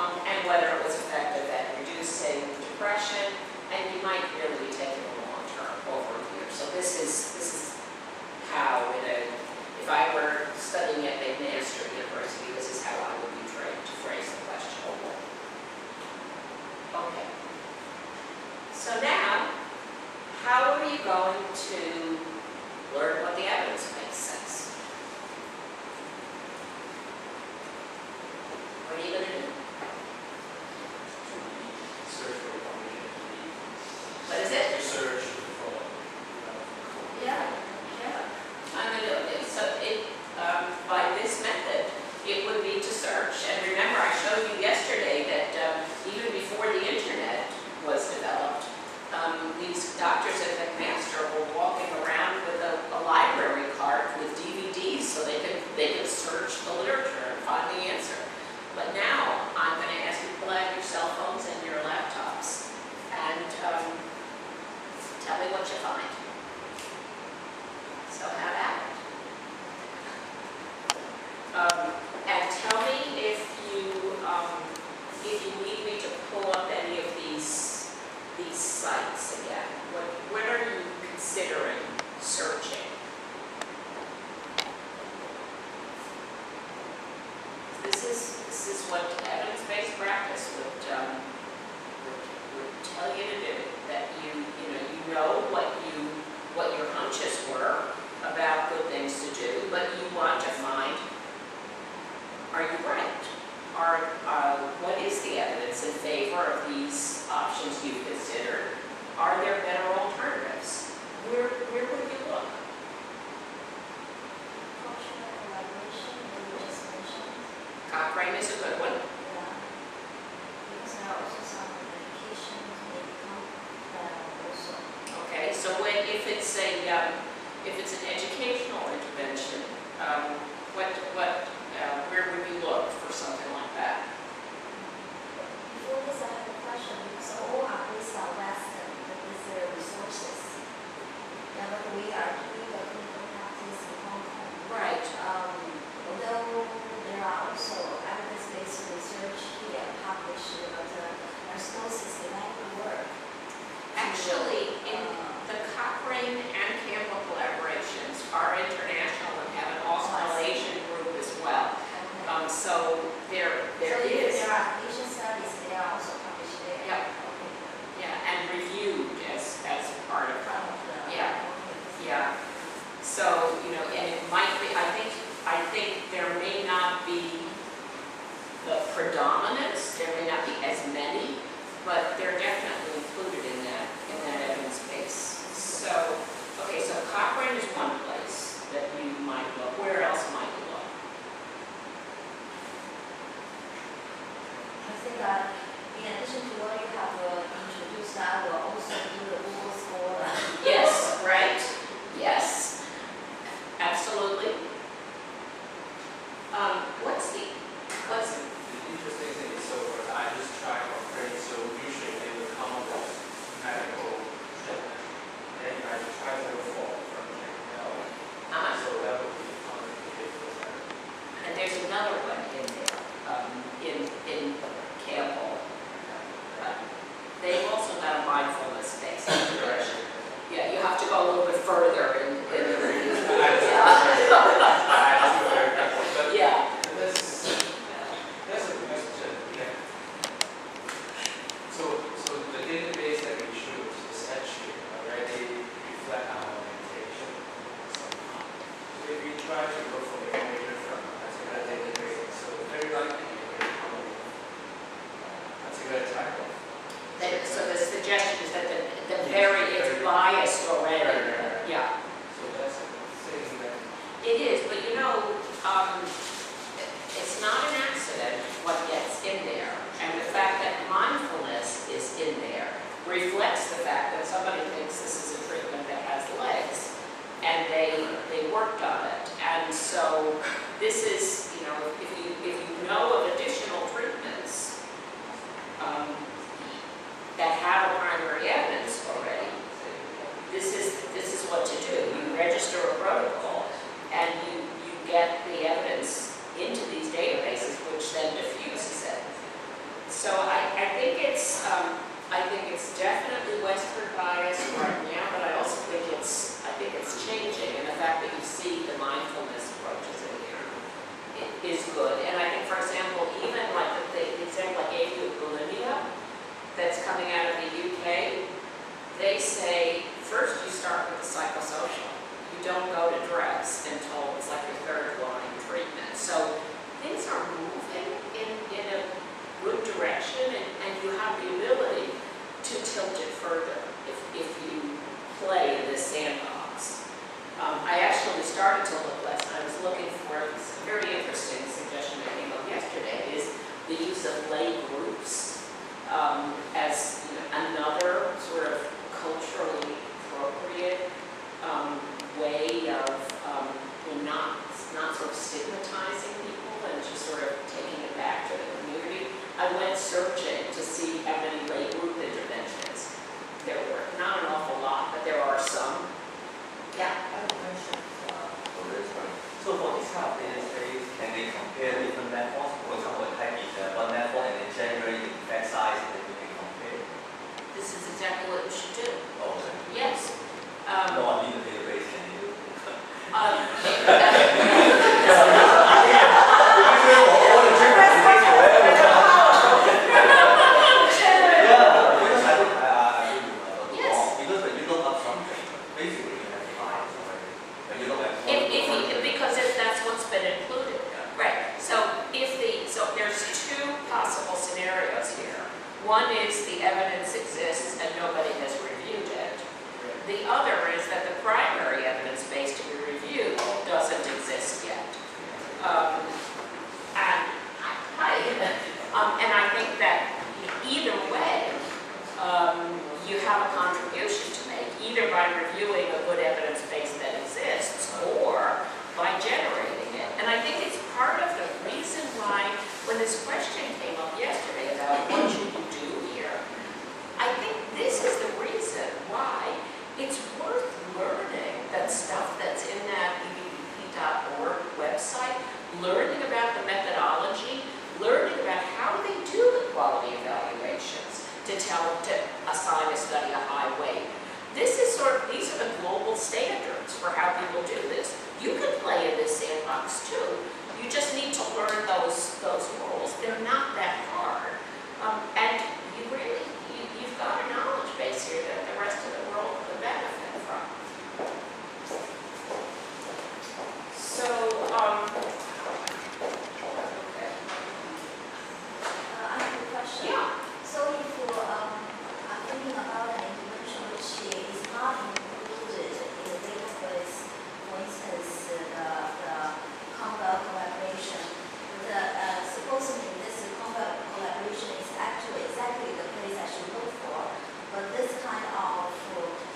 and whether it was effective at reducing depression, and you might really be taking a long term over a year. So this is how, if I were studying at McMaster University, this is how I would be trained to phrase the question. Okay. So now, how are you going to learn what the evidence base says? What are you going to do?
Search for information.
What is it?
Search for.
Yeah, yeah.
I'm going to do it. So by this method, it would be to search. And remember, I showed you yesterday that even before the internet was developed, these doctors at McMaster were walking around with a library card with DVDs so they could search the literature and find the answer. But now, I'm going to ask you to pull out your cell phones and your laptops and tell me what you find. So have at it. And tell me if you need me to pull up any of these sites again. What are you considering searching? This is what evidence-based practice would tell you to do. That you know what your hunches were about good things to do, but you want to find, are you right? What is the evidence in favor of these options you've considered? Are there better alternatives? Where would you look?
Cultural collaboration, that you just mentioned.
Cochrane is a good one.
Yeah. Because there are also some medications may come also.
Okay, so if it's an educational intervention, where would you look for something like that?
Before this, I have a question, because all are based on Western, that is their resources. Yeah, but we are doing the clinical practice in Hong Kong.
Right.
Although there are also evidence-based research here published, but there's no systematic work.
Actually, in the Cochrane and Campbell collaborations are international and have an Australasian group as well. So there
So if
is.
there are Asian studies, they are also published there.
Yep.
Okay.
Yeah, and reviewed as part of.
Part of the.
Yeah.
Okay.
Yeah. So, and it might be, I think there may not be the predominance, there may not be as many, but they're definitely included in that evidence base. So, okay, so Cochrane is one place that you might look. Where else might you look?
I think in addition to what you have introduced, I will also do the Google Scholar.
Yes, right? Yes, absolutely. What's
The interesting thing is, so I just tried Cochrane, so usually they would come up with medical treatment. And I try to fall from Campbell. So that would be common behavior.
and there's another one in there, in Campbell. They've also got a mindfulness based intervention. Yeah, you have to go a little bit further in the review. Yeah.
That's a question. Yeah. So the database that we choose is actually already reflect our orientation somehow. So if we try to look for information from a particular database, so very likely we're going to come up with a particular type of.
So the suggestion is that it's biased already.
Right.
Yeah,
So that's a thing that.
it is, but it's not an accident what gets in there. And the fact that mindfulness is in there reflects the fact that somebody thinks this is a treatment that has legs, and they worked on it. And so this is, if you know of additional treatments that have a primary evidence already, this have the ability to tilt it further if you play in this sandbox. I actually started to look last night. I was looking for this very interesting suggestion that came up yesterday is the use of lay groups as another sort of culturally appropriate way of not sort of stigmatizing people and just sort of taking it back to the community. I went searching to see how many lay group interventions there were. Not an awful lot, but there are some. Yeah.
I have a question for this one. So for this kind of data space, can they compare different methods? For example, type in one method and then generate the effect size and then you can compare.
This is exactly what you should do.
Okay.
Yes.
No, I mean the database can you?
Because that's what's been included. Right. So there's two possible scenarios here. One is the evidence exists and nobody has reviewed it. The other is that the primary evidence base to be reviewed doesn't exist yet. And I think that either way, you have a contribution to make, either by reviewing a good evidence base that exists or by generating it. And I think it's part of the reason why, when this question came up yesterday about what should you do here, I think this is the reason why it's worth learning that stuff that's in that ebbp.org website, learning about the methodology, learning about how they do the quality evaluations to assign a study a high weight. These are the global standards for how people do this. You can play in this sandbox too. You just need to learn those rules. They're not that hard. And you've got a knowledge base here that the rest of the world could benefit from. So, okay.
I have a question.
Yeah.
So if I'm thinking about an intervention which is not included in the database, for instance, the Conga collaboration, supposing this Conga collaboration is actually exactly the place I should look for, but this kind of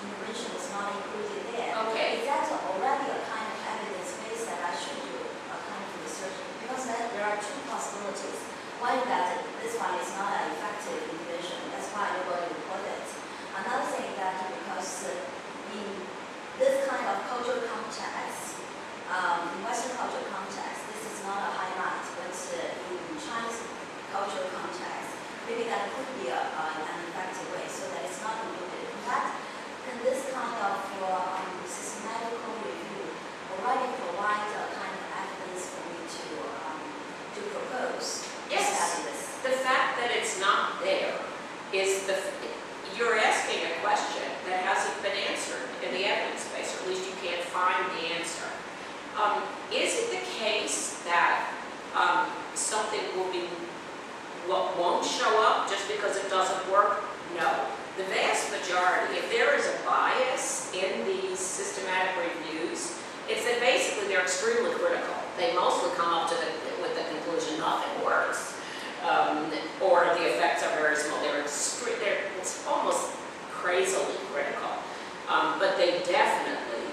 intervention is not included there.
Okay.
Is that already a kind of evidence base that I should do a kind of research? Because there are two possibilities. One that this one is not an effective intervention, that's why I'm going to report it. Another thing that because in this kind of cultural context, in Western cultural context, this is not a highlight, but in Chinese cultural context, maybe that could be an effective way so that it's not included. In fact, can this kind of systematical review already provide a kind of evidence for me to propose?
Yes. The fact that it's not there is you're asking a question that hasn't been answered in the evidence base, or at least you can't find the answer. Is it the case that something won't show up just because it doesn't work? No. The vast majority, if there is a bias in these systematic reviews, it's that basically they're extremely critical. They mostly come up with the conclusion nothing works, or the effects are very small. It's almost crazily critical, but they definitely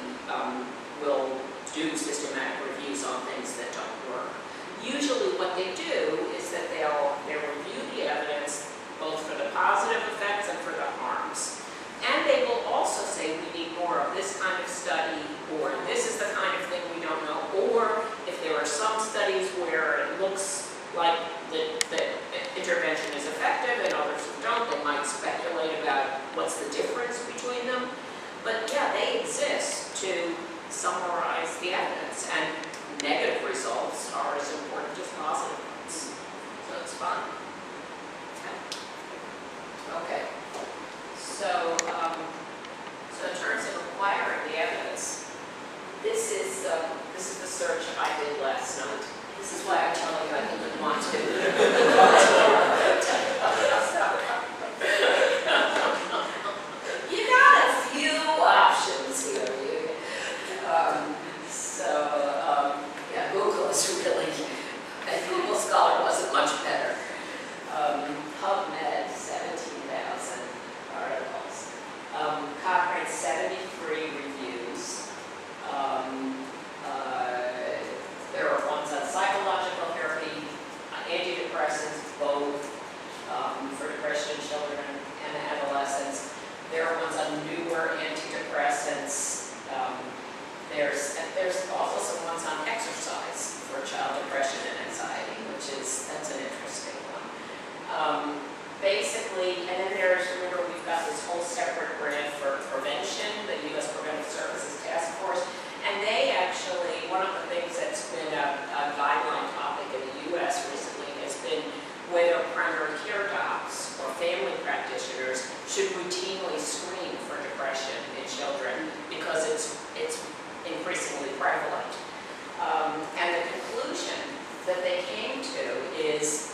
will do systematic reviews on things that don't work. Usually what they do is that they'll review the evidence both for the positive effects and for the harms. And they will also say we need more of this kind of study, or this is the kind of thing we don't know, or if there are some studies where it looks like the intervention is effective and others who don't, they might speculate about what's the difference between them. But yeah, they exist to summarize the evidence, and negative results are as important as positive ones. So it's fun. Okay. So in terms of acquiring the evidence, this is the search I did last night. This is why I'm telling you I didn't want to. depression, children and adolescents. There are ones on newer antidepressants. There's also some ones on exercise for child depression and anxiety, that's an interesting one. Basically, and then remember, we've got this whole separate grant for prevention, the U.S. Preventive Services Task Force, and they actually, one of the things that's been a guideline topic in the U.S. recently has been whether primary care docs or family practitioners should routinely screen for depression in children because it's increasingly prevalent. And the conclusion that they came to is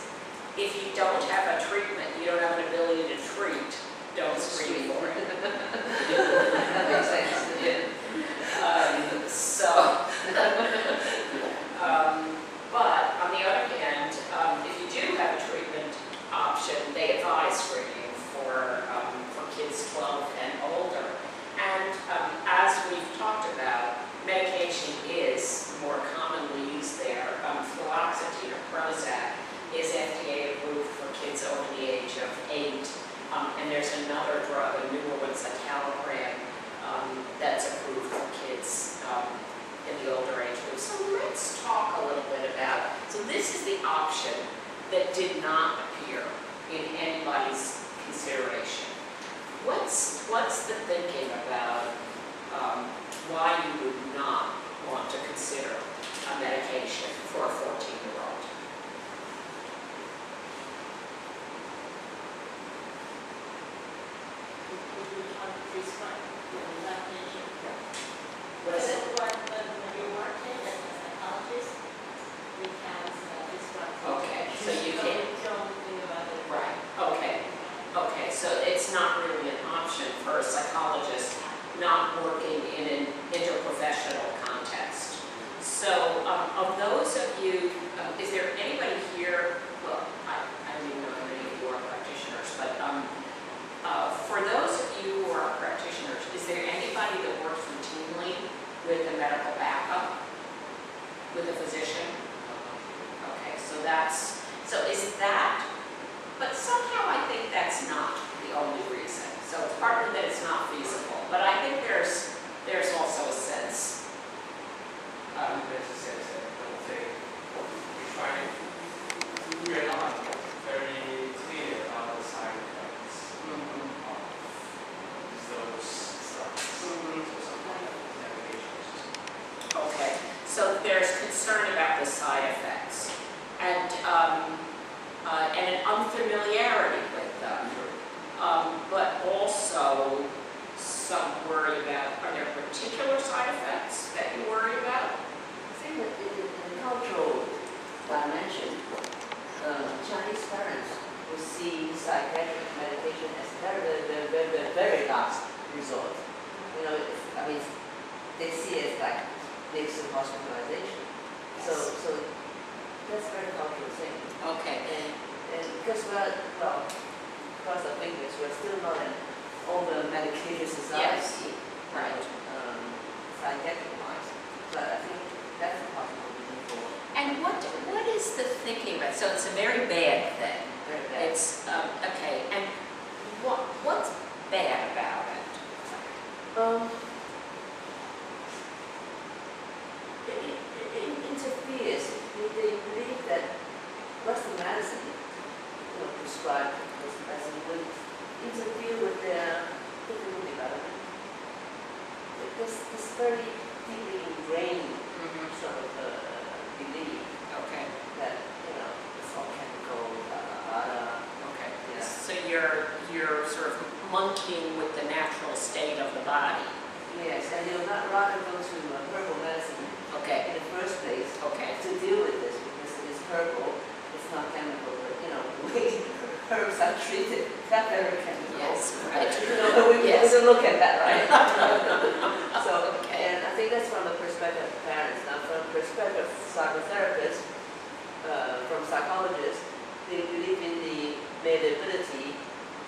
if you don't have a treatment, you don't have an ability to treat, don't screen for it.
That makes sense.
Yeah. But on the other hand, if you do have a treatment option, they advise screening for kids 12 and older. And as we've talked about, medication is more commonly used there. Fluoxetine or Prozac is FDA approved for kids over the age of 8. And there's another drug, a newer one, citalopram, that's approved for kids in the older age group. So let's talk a little bit about, so this is the option that did not appear in anybody's consideration. What's the thinking about why you would not want to consider a medication for a 14-year-old? What is it? Okay, so you can't. Right, okay, so it's not really an option for a psychologist not working in an interprofessional context. So of those of you, is there anybody here, well, I don't even know how many of you are practitioners, but for those of you who are practitioners, is there anybody that works routinely with a medical backup, with a physician? Okay, so is that, but somehow I think that's not the only reason. So it's partly that it's not feasible, but I think there's also a sense.
There's a sense that I don't think we're not very clear about the side effects of those drugs. So some kind of medications.
Okay, so there's concern about the side effects and an unfamiliarity with them, but also some worry about, are there particular side effects that you worry about?
I think that in the cultural dimension, Chinese parents will see psychiatric medication as very last resort. You know, they see it like next to hospitalization. So that's very cultural thing.
Okay,
And because across the fingers, we're still not an over medicated society.
right.
Psychiatric wise. But I think that's a possible reason for
And what is the thinking about, so it's a very bad thing.
very bad.
It's, okay, and what's bad about it?
It interferes. They believe that Western medicine, prescribed Western medicine, will interfere with their physical development. This very deeply ingrained sort of belief
Okay,
that it's all chemical,
okay.
Yeah.
So you're sort of monkeying with the natural state of the body.
Yes, and you'll not rather go to herbal medicine
Okay,
in the first place
okay.
to deal with this because it is herbal, it's not chemical, but the way herbs are treated, they're very chemical.
Yes, right.
We
Yes.
can look at that, right? So,
Okay.
and I think that's from the perspective of parents. Now, from the perspective of psychotherapists, from psychologists, they believe in the malleability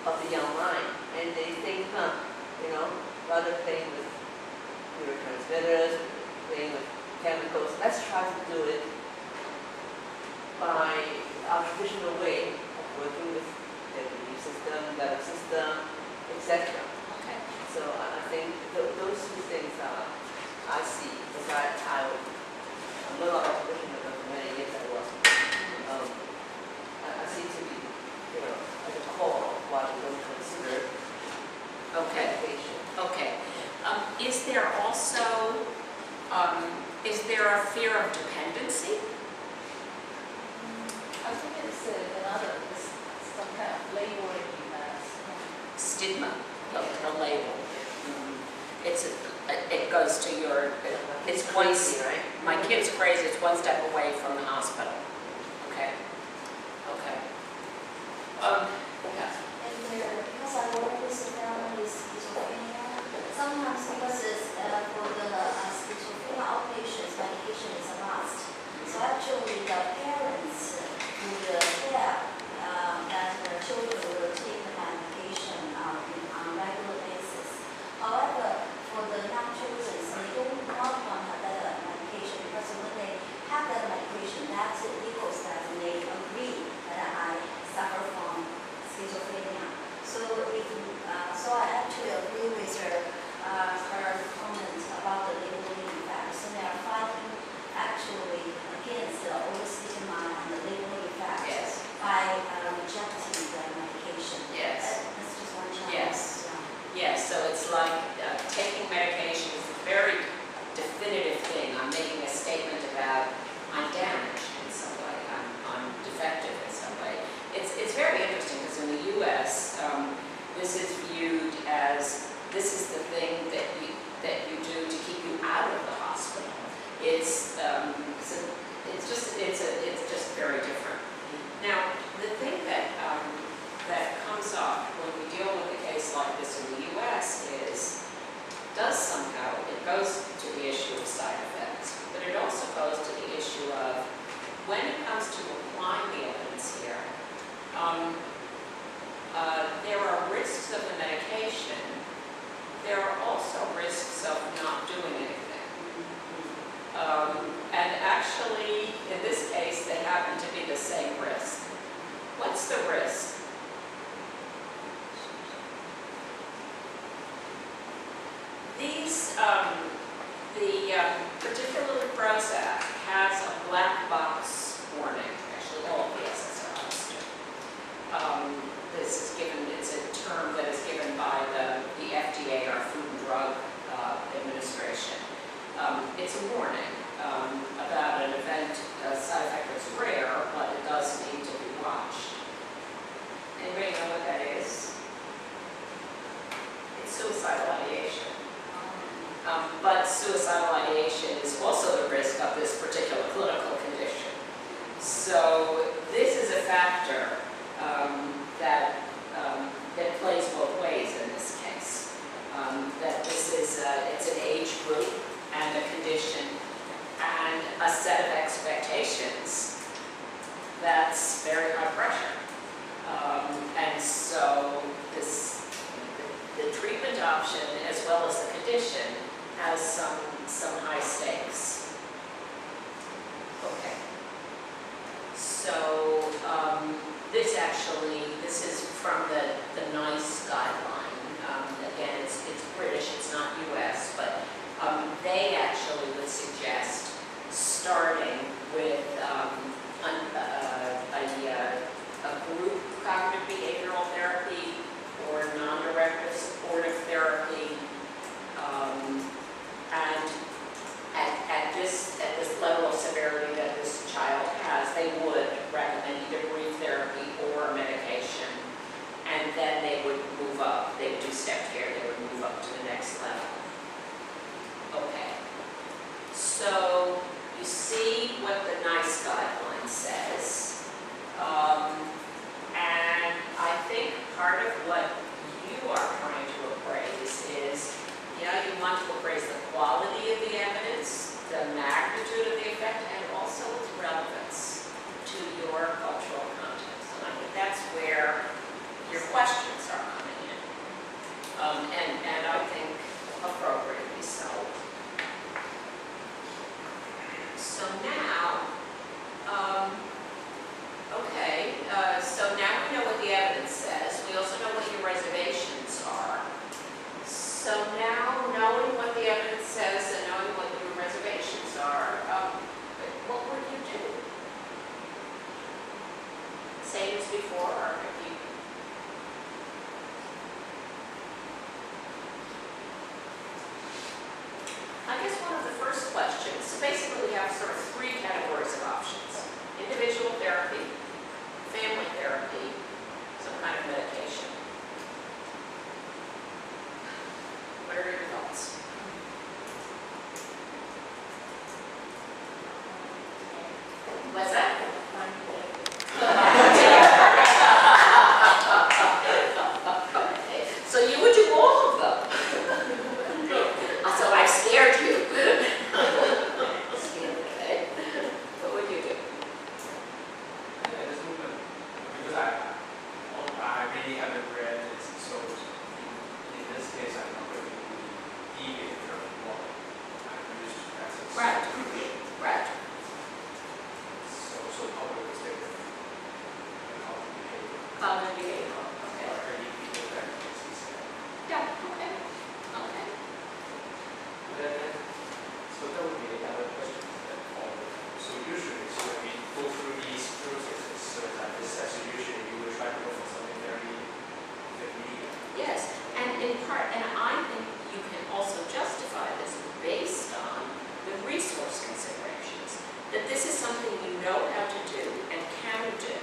of the young mind, and they think, rather playing with neurotransmitters, playing with chemicals, let's try to do it by our traditional way of working with their belief system, better system, etc.
Okay.
So I think those two things I see, because I'm not a professional for many years I was. I seem to be, at the core of what we don't consider
Okay.
education.
Okay. Is there also, is there a fear of dependency?
I think it's another, it's some kind of labeling
Stigma, the label. It goes to your, it's
crazy, right?
my kid's crazy, it's one step away from the hospital. Okay. Okay. Yeah.
And because I work with a family with schizophrenia, sometimes because it's for the schizophrenia outpatients, medication is a must. So actually the parents would care that their children will take the medication on a regular basis. However, for the young children, they don't want to have that medication because when they have that medication, that equals that they agree that I suffer from schizophrenia. So so I actually agree with her comment about the labeling effect. So they are fighting actually against the old stigma and the labeling effect
Yes.
by rejecting the medication.
Yes.
That's just one challenge.
Yes. Yes, so it's like taking medication is a very definitive thing. I'm making a statement about I'm damaged in some way, I'm defective in some way. It's very interesting because in the U.S., this is viewed as this is the thing that you do to keep you out of the hospital. It's just very different. Now, the thing that comes up when we deal with a case like this in the U.S. it goes to the issue of side effects, but it also goes to the issue of when it comes to applying the evidence here, there are risks of the medication. There are also risks of not doing anything. And actually, in this case, they happen to be the same risk. What's the risk? Particularly Prozac has a black box warning. Actually, all of the SSRIs do. This is given, it's a term that is given by the FDA, our Food and Drug Administration. It's a warning about an event, a side effect that's rare, but it does need to be watched. Anybody know what that is? It's suicidal ideation. But suicidal ideation is also the risk of this particular clinical condition. So this is a factor that plays both ways in this case. That this is it's an age group and a condition and a set of expectations that's very high pressure. And so the treatment option as well as the condition has some high stakes. Okay. So this is from the NICE guideline. Again, it's British, it's not US, but they actually would suggest starting with a group cognitive behavioral therapy or non-directive supportive therapy. And at this level of severity that this child has, they would recommend either brief therapy or medication. And then they would move up. They would do step care. They would move up to the next level. Okay. So you see what the NICE guideline says. before, or have you? I guess one of the first questions, so basically we have sort of three categories of options. Individual therapy, family therapy, some kind of medication. What are your thoughts? What's that? So you would do all of them? So I scared you. Okay. What would you do?
Yeah, this movement, because I really haven't read this, so in this case, I'm not going to deviate from what I'm used to practice.
Right. Right.
So public is different. Public behavior.
Cognitive behavioral. Okay.
Or any people that is
Yeah. Okay. Okay.
So that would be another question that follows. So usually, so when we go through these processes, so that this as usually you will try to go for something very immediate.
Yes, and in part, and I think you can also justify this based on the resource considerations. That this is something you know how to do and can do.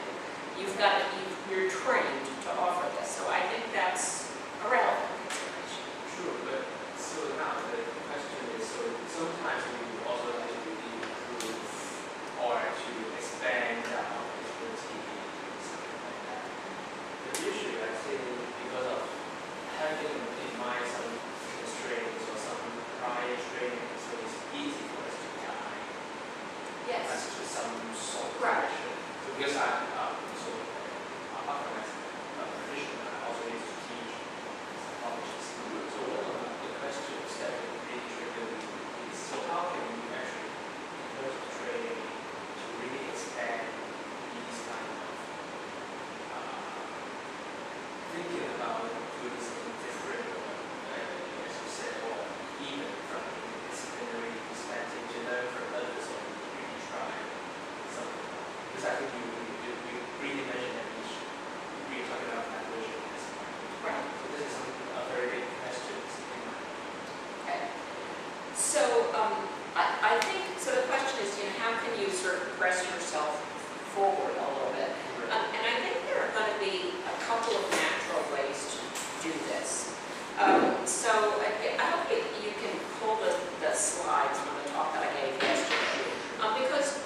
You're trained to offer this, so I think that's a relevant consideration.
True, but so now the question is, so sometimes we would also like to improve or to expand our expertise, something like that. But usually I think because of having in mind some constraints or some prior training, so it's easy for us to guide
Yes.
as to some sort of
Right.
direction. So because apart from my tradition, I also need to teach psychologists. So one of the questions that really trigger me is, so how can we actually, in terms of training, to really expand these kind of thinking about doing something different, or as you said, or even from a disciplinary perspective to learn from others or really try something. Because I think you really mentioned that we're talking about collaboration at this point.
Right.
So this is a very big question in my mind.
Okay. So I think, so the question is, how can you sort of press yourself forward a little bit? And I think there are going to be a couple of natural ways to do this. So I hope you can pull the slides from the talk that I gave yesterday. Because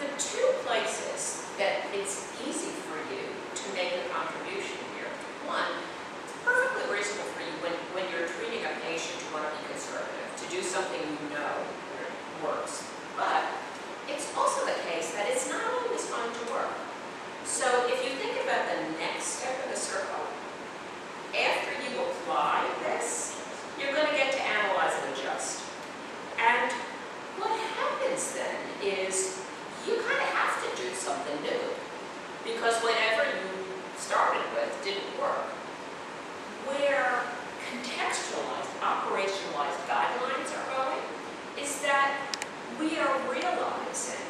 the two places that it's easy for you to make a contribution here. One, it's perfectly reasonable for you when you're treating a patient you want to be conservative, to do something you know works. But it's also the case that it's not always going to work. So if you think about the next step of the circle, after you apply this, you're going to get to analyze and adjust. And what happens then is you kind of have to do something new, because whatever you started with didn't work. Where contextualized, operationalized guidelines are going is that we are realizing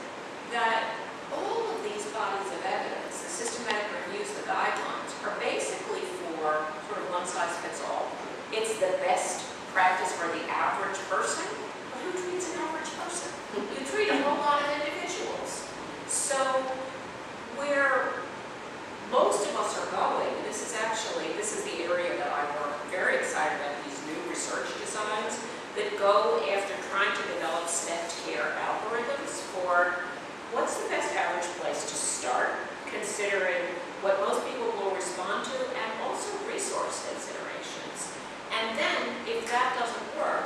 that all of these bodies of evidence, the systematic reviews, the guidelines, are basically for sort of one size fits all. It's the best practice for the average person. But who treats an average person? You treat a whole lot of individuals. So where most of us are going, this is the area that I work very excited about, these new research designs that go after trying to develop stepped care algorithms for what's the best average place to start, considering what most people will respond to, and also resource considerations. And then, if that doesn't work,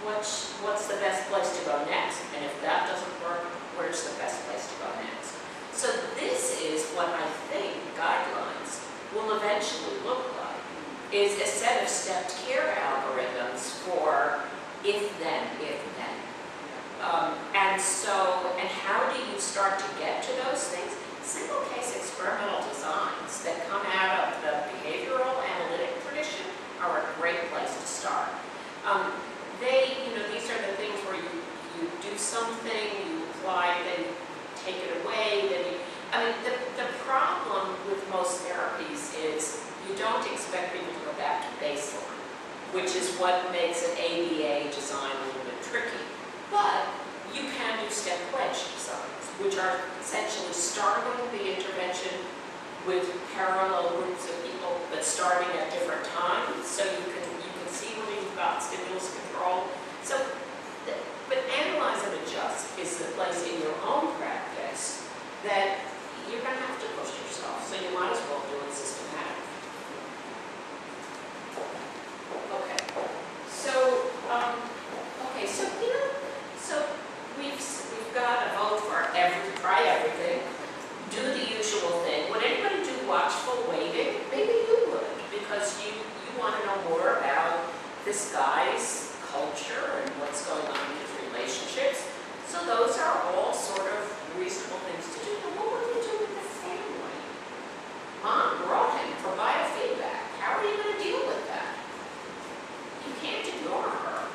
what's the best place to go next? And if that doesn't work, where's the best place to go next? So this is what I think guidelines will eventually look like, is a set of stepped care algorithms for if then. And how do you start to get to those things? Single case experimental designs that come out of the behavioral analytic tradition are a great place to start. These are the things where you do something, you apply, then you take it away, the problem is what makes an ABA design a little bit tricky. But you can do step wedge designs, which are essentially starting the intervention with parallel groups of people, but starting at different times, so you can see where you've got stimulus control. So, but analyze and adjust is the place in your own practice that you're going to have to push yourself, so you might as well do it systematically. Okay, so, so we've got a vote for try everything, do the usual thing. Would anybody do watchful waiting? Maybe you would, because you want to know more about this guy's culture and what's going on in his relationships. So those are all sort of reasonable things to do. But what would you do with the family? Mom brought him for biofeedback. How are you going to deal with that? You can't ignore her.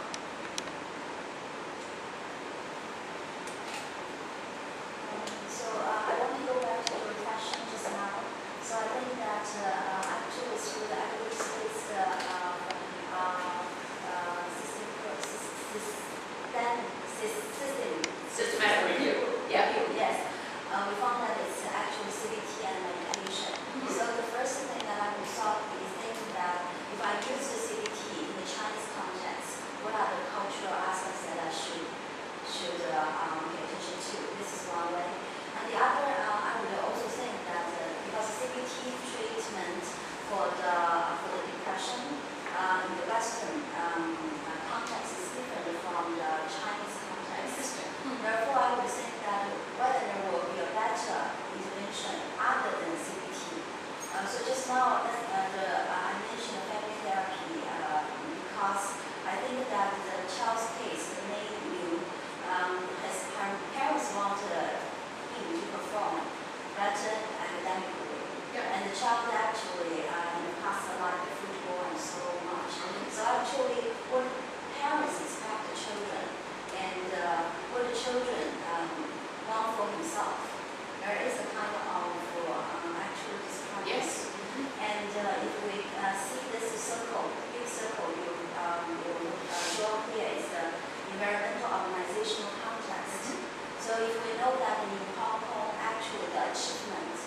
I want to go back to your question just now. So I think that actually through the evidence-based
Systematic review. Yeah.
Yes, we found that it's actually CBT and medication. So the first thing that I would start is thinking that if I use the CBT in the Chinese context, what are the cultural aspects that I should pay attention to? This is one way. And the other, I would also think that because CBT treatment for the depression in the Western context is different from the Chinese context. Therefore, I would think that whether there will be a better intervention other than CBT. So just now, I mentioned family therapy because I think that the child's case, the main view, as parents want him to perform better academically.
Yeah.
And the child actually in the past liked football and so much. So actually, what parents expect the children and what the children want for himself, there is a kind of actual discrepancy.
Yes.
And if we see this big circle you draw here is the environmental organizational context. So if we know that in Hong Kong, actually the achievement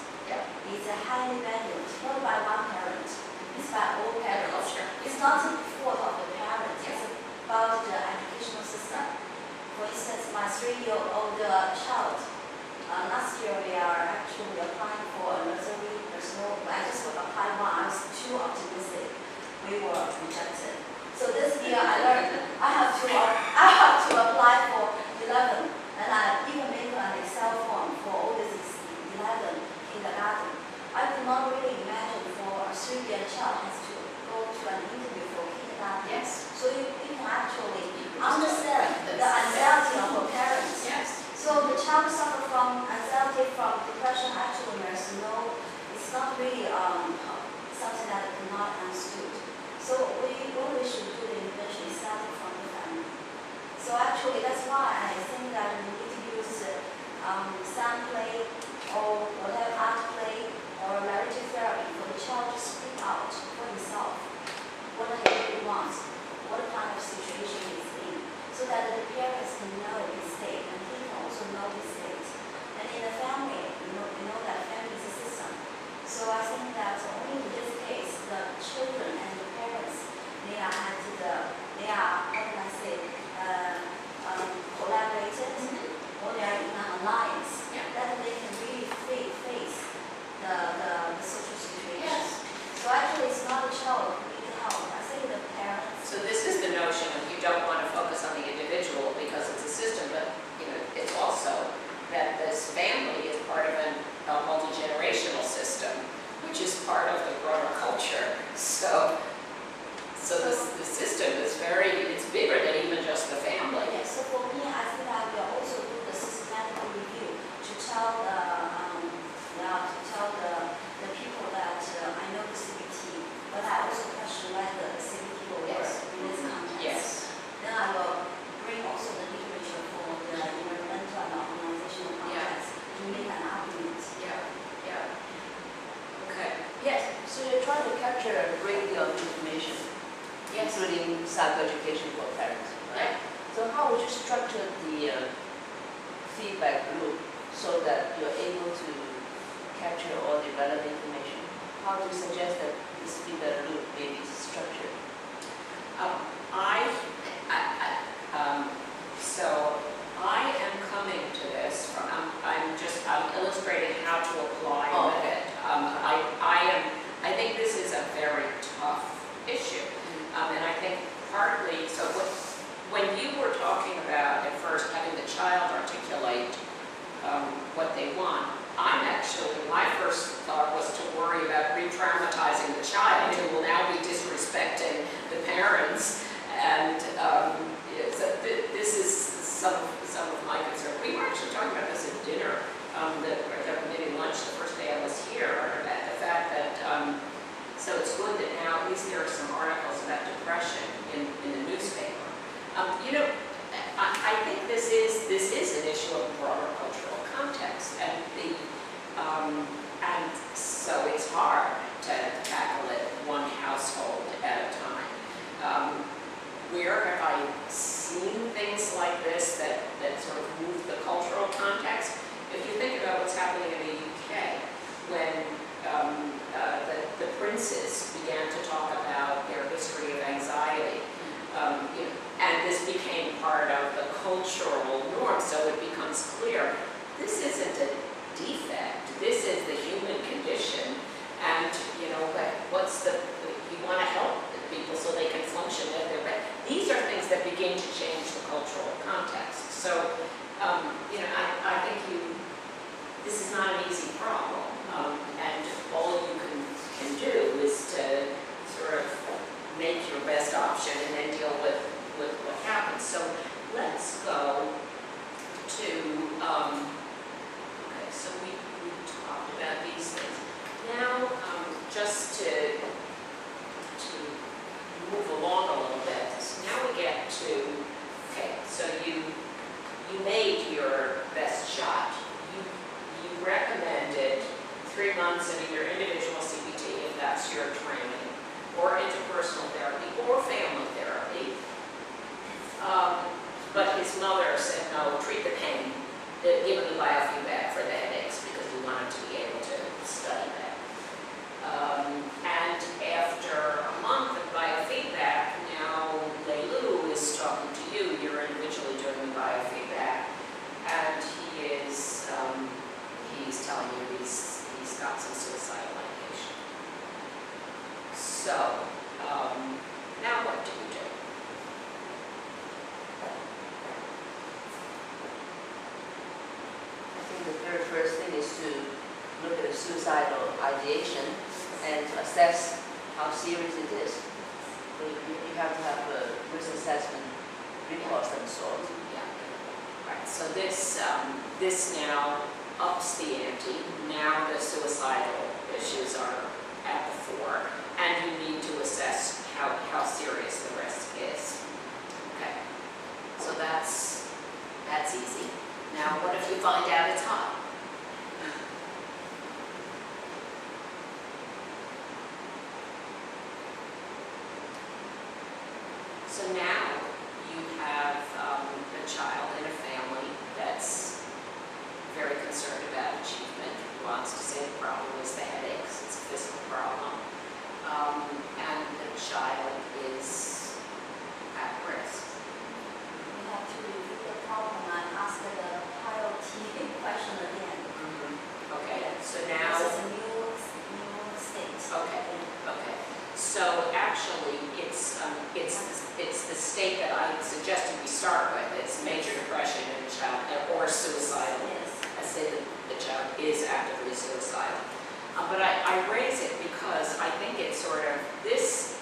is highly valued, not by one parent, it's by all parents. It's not the fault of the parents, it's about the educational system. For instance, my 3-year-old child, last year we are actually applying for a nursery. I just applied one, I was too optimistic. We were rejected. So this year I learned I have to apply for 11, and I even made an Excel form for all these 11 kindergarten. I could not really imagine for a 3-year child has to go to an interview for kindergarten.
Yes.
So you can actually understand the anxiety of a parent.
Yes.
So the child suffer from anxiety, from depression. Actually, it's not really something that cannot understood. So what we should do the intervention is starting from the family. So actually, that's why I think that we need to use sound play or whatever art play or narrative therapy for the child to speak out for himself what he really wants, what kind of situation he's in, so that the parents can know his state and he can also know his state. And in the family, you know that family is a system. So I think that only in this case, the children and the parents, they are collaborated, or they are in an alliance, that they can really face the social situation.
Yes.
So actually, it's not the child who needs help. I think the parents.
So this is the notion of you don't want to focus on the individual because it's a system, but it's also that this family is part of a multi-generational system, which is part of the broader culture. So the system is it's bigger than even just the family.
Yes. So for me, I think I will also do the systematic review to tell the people that I know the CBT, but I also question whether the CBT will work in this context.
Yes.
Then I will bring also the literature for the environmental and organizational context to make an argument.
Okay.
Yes, so you're trying to capture a great deal of information.
Yes.
including psychoeducation for parents, right? So how would you structure the feedback loop so that you're able to capture all the relevant information? How do you suggest that this feedback loop may be structured?
So I am coming to this from, I'm illustrating how to apply
Oh,
with
okay.
it. I think this is a very tough issue. And I think partly, so when you were talking about at first having the child articulate what they want, my first thought was to worry about re-traumatizing the child who will now be disrespecting the parents. And so this is some of my concern. We were actually talking about this at dinner, maybe lunch the first day I was here, about the fact that, so it's good that now at least there are some articles about depression in the newspaper. I think this is an issue of broader cultural context, and so it's hard to tackle it one household at a time. Where have I seen things like this that sort of move the cultural context? If you think about what's happening in the UK, when the princes began to talk about their history of anxiety, and this became part of the cultural norm, so it becomes clear, this isn't a defect, this is the human condition, and you want to help people so they can function at their best. These are things that begin to change the cultural context. So, I think this is not an easy problem, and all you can do is to sort of make your best option and then deal with what happens. So let's go to, okay, so we talked about these things. Now, just to move along a little bit, so now we get to, okay, so you made your best shot. You recommended 3 months of either individual CBT, if that's your training, or interpersonal therapy, or family therapy. But his mother said, no, treat the pain, give him the biofeedback for the headaches, because we want him to be able to study that. And after a month of biofeedback, now Leilu is talking to you, you're individually doing the biofeedback, and he's telling you he's got some suicidal ideation. So, now what do you do?
I think the very first thing is to look at the suicidal ideation and to assess how serious it is. So you have to have a risk assessment report of some sort.
Yeah. Right. So this now ups the ante. Now the suicidal issues are at the fore, and you need to assess how serious the risk is. Okay. So that's easy. Now, what if you find out it's high? So now you have a child in a family that's very concerned about achievement, wants to say the problem is the headaches, it's a physical problem, and the child is at risk.
We have to review the problem and ask the priority question again.
Okay, so
This
now,
is a new state.
okay. So actually, it's the state that I suggested we start with. It's major depression in the child or suicidal.
Yes.
I say that the child is actively suicidal. But I raise it because I think it's sort of, this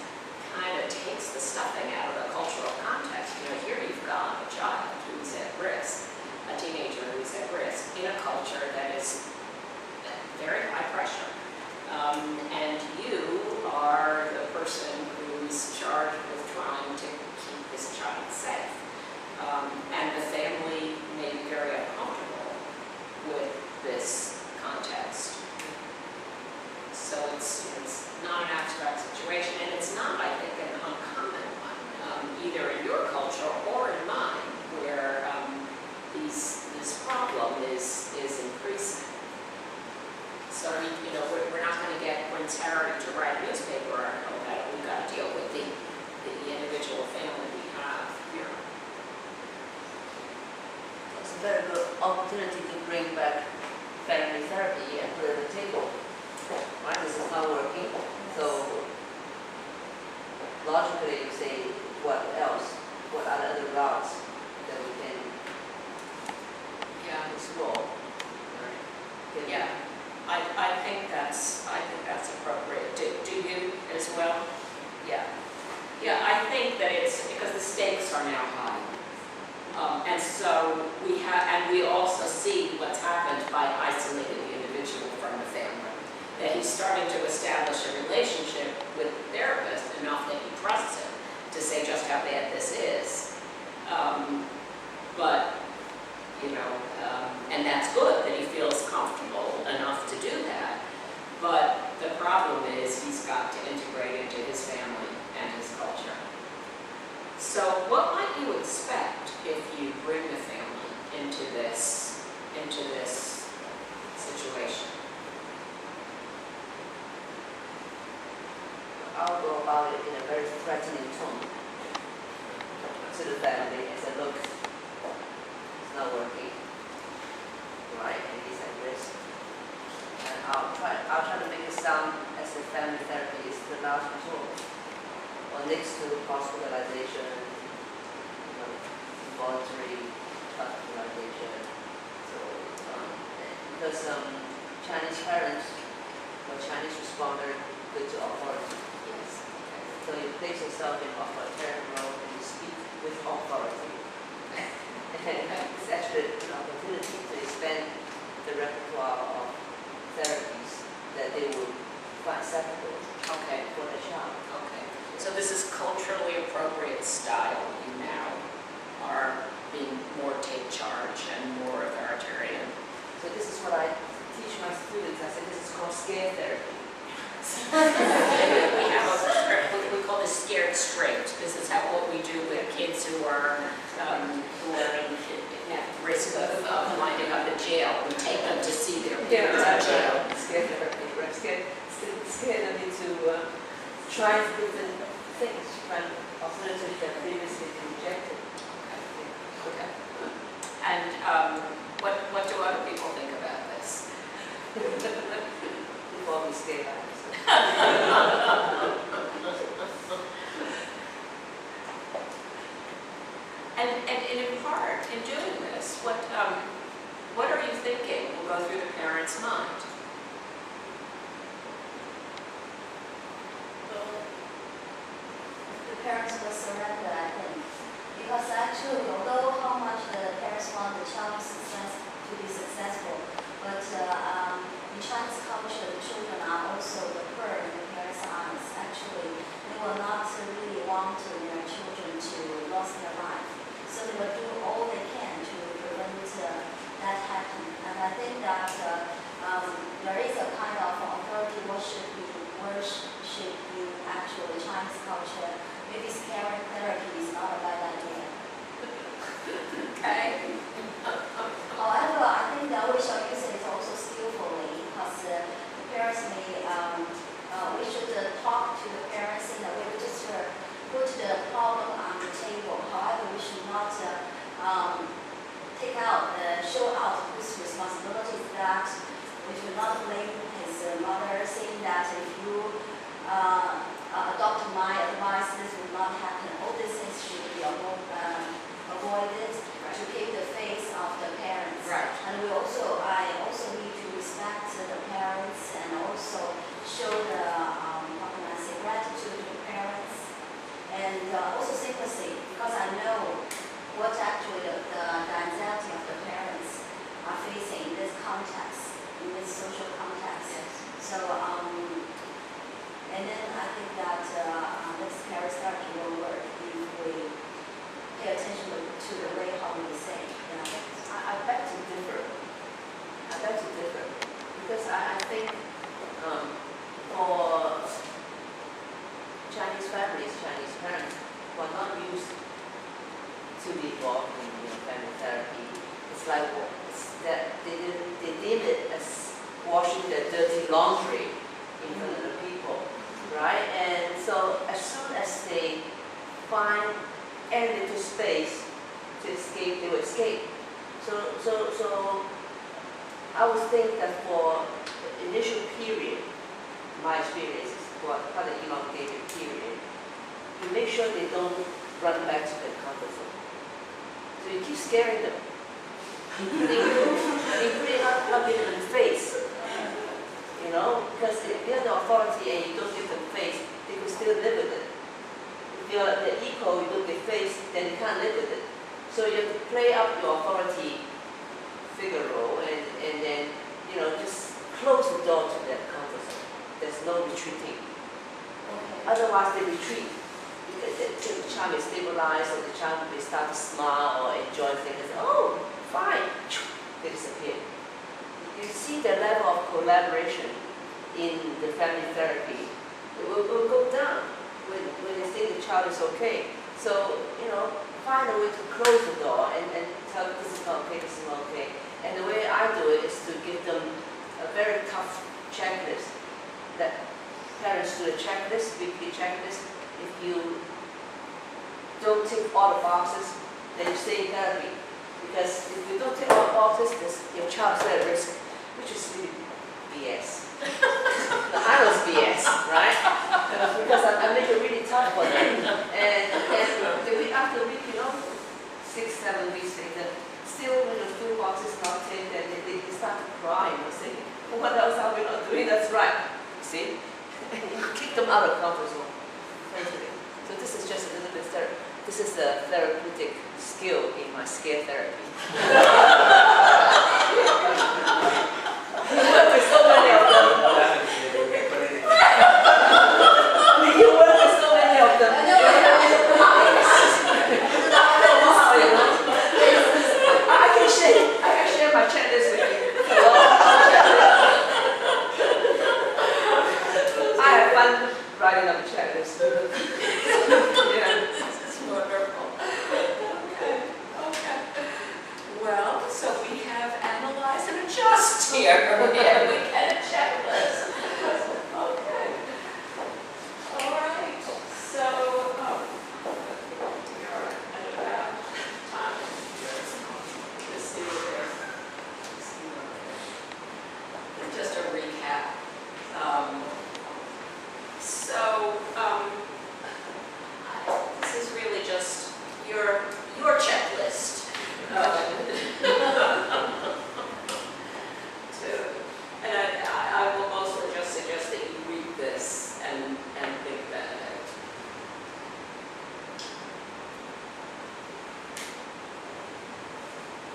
kind of takes the stuffing out of the cultural context. Here you've got a child who's at risk, a teenager who's at risk in a culture that is very high pressure. And you are the person who's charged with trying to keep this child safe. And the family may be very uncomfortable with this context. So it's not an abstract situation, and it's not, I think, an uncommon either in your culture or in mine, where this problem is increasing. So we're not going to get Prince Harry to write a newspaper article about it. We've got to deal with the individual family we have here.
It's a very good opportunity to bring back family therapy and put it on the table. Right, this is not working, so logically you say, what else? What are the other routes that we can explore? Right?
Yeah, I think that's appropriate. Do you as well? Yeah. Yeah, I think that it's because the stakes are now high. And so we also see what's happened by isolating the individual from the family. That he's starting to establish a relationship with the therapist enough that he trusts him to say just how bad this is. But, and that's good that he feels comfortable enough to do that. But the problem is he's got to integrate into his family and his culture. So what might you expect if you bring the family into this situation?
I'll go about it in a very threatening tone to the family and say, look, it's not working, right? And he's at risk. And I'll try to make it sound as if family therapy is the last resort, or next to hospitalization, voluntary hospitalization. So, because Chinese parents or Chinese respond very good to authority. So you place yourself in authoritarian role and you speak with authority. And it's actually an opportunity to expand the repertoire of therapies that they will find acceptable for the child.
Okay. So this is culturally appropriate style. You now are being more take charge and more authoritarian.
So this is what I teach my students. I say this is called scare therapy.
We call this scared straight. This is what we do with kids who are at risk of winding up in jail. We take them to see their parents in jail.
Scare therapy, right? Scare them into trying different things, trying alternatives that previously been rejected.
Okay. And what do other people think about this?
People always stay back.
And in part, in doing this, what are you thinking will go through the parent's mind?
The parents will surrender, I think. Because actually, although how much the parents want the child to be successful, but in Chinese culture, the children are also the pearl in the parents' eyes. Actually, they will not really want their children to lose their life. So they will do all they can to prevent that happening. And I think that there is a kind of authority worship in actually Chinese culture. Maybe scaring therapy is not a bad idea.
Okay.
However, I think that we shall use it also skillfully because the parents may
say, find any little space to escape, they will escape. So I would think that for the initial period, my experience is for quite an elongated period, you make sure they don't run back to their comfort zone. So you keep scaring them. Including not giving them face. You know, because if you're the authority and you don't give them face, they will still live with it. If you're the equal, you don't give face, then they can't live with it. So you have to play up your authority figure role and then, you know, just close the door to their comfort zone. There's no retreating.
Okay.
Otherwise they retreat. Because the child may stabilize or the child may start to smile or enjoy things and say, oh, fine, they disappear. You see the level of collaboration in the family therapy. It will go down when you think the child is okay. So, you know, find a way to close the door and tell them this is not okay, this is not okay. And the way I do it is to give them a very tough checklist. That parents do a checklist, weekly checklist. If you don't tick all the boxes, then you stay in therapy. Because if you don't tick all the boxes, your child's at risk, which is really BS. No, I was BS, right? Because I make it really tough for them. And the week after week, you know, 6-7 weeks later, still when the food box is not ticked, and they start to cry, you know, saying, what else are we not doing that's right? See? And you kick them out of comfort zone. So this is just a little bit this is a therapeutic skill in my scare therapy. You work with so many of them. You work with so many of them. I can share my checklist with you. I have fun writing up a checklist. Yeah.
It's wonderful. Okay. Well, so we have analyzed and adjusted here. We had a checklist. Okay. All right. So, we are at about time. Let's see here. Just a recap. This is really just your checklist. And I will mostly just suggest that you read this and think about it.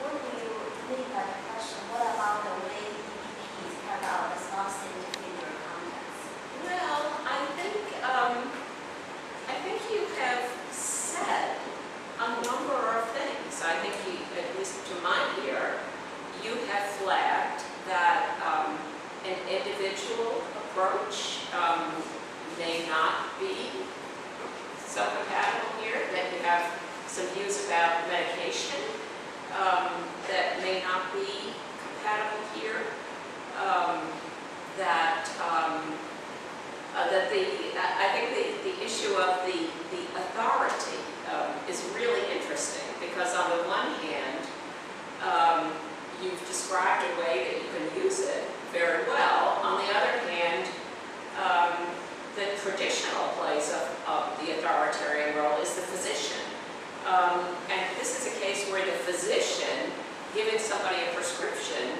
What do you mean by the question? What about the way EPP is carried out does not seem to fit your context?
Well, I think you have said a number of things. I think you, at least to my ear, you have flagged that an individual approach may not be so compatible here, that you have some views about medication that may not be compatible here, I think the issue of the authority is really interesting, because on the one hand, you've described a way that you can use it very well. On the other hand, the traditional place of the authoritarian role is the physician. And this is a case where the physician giving somebody a prescription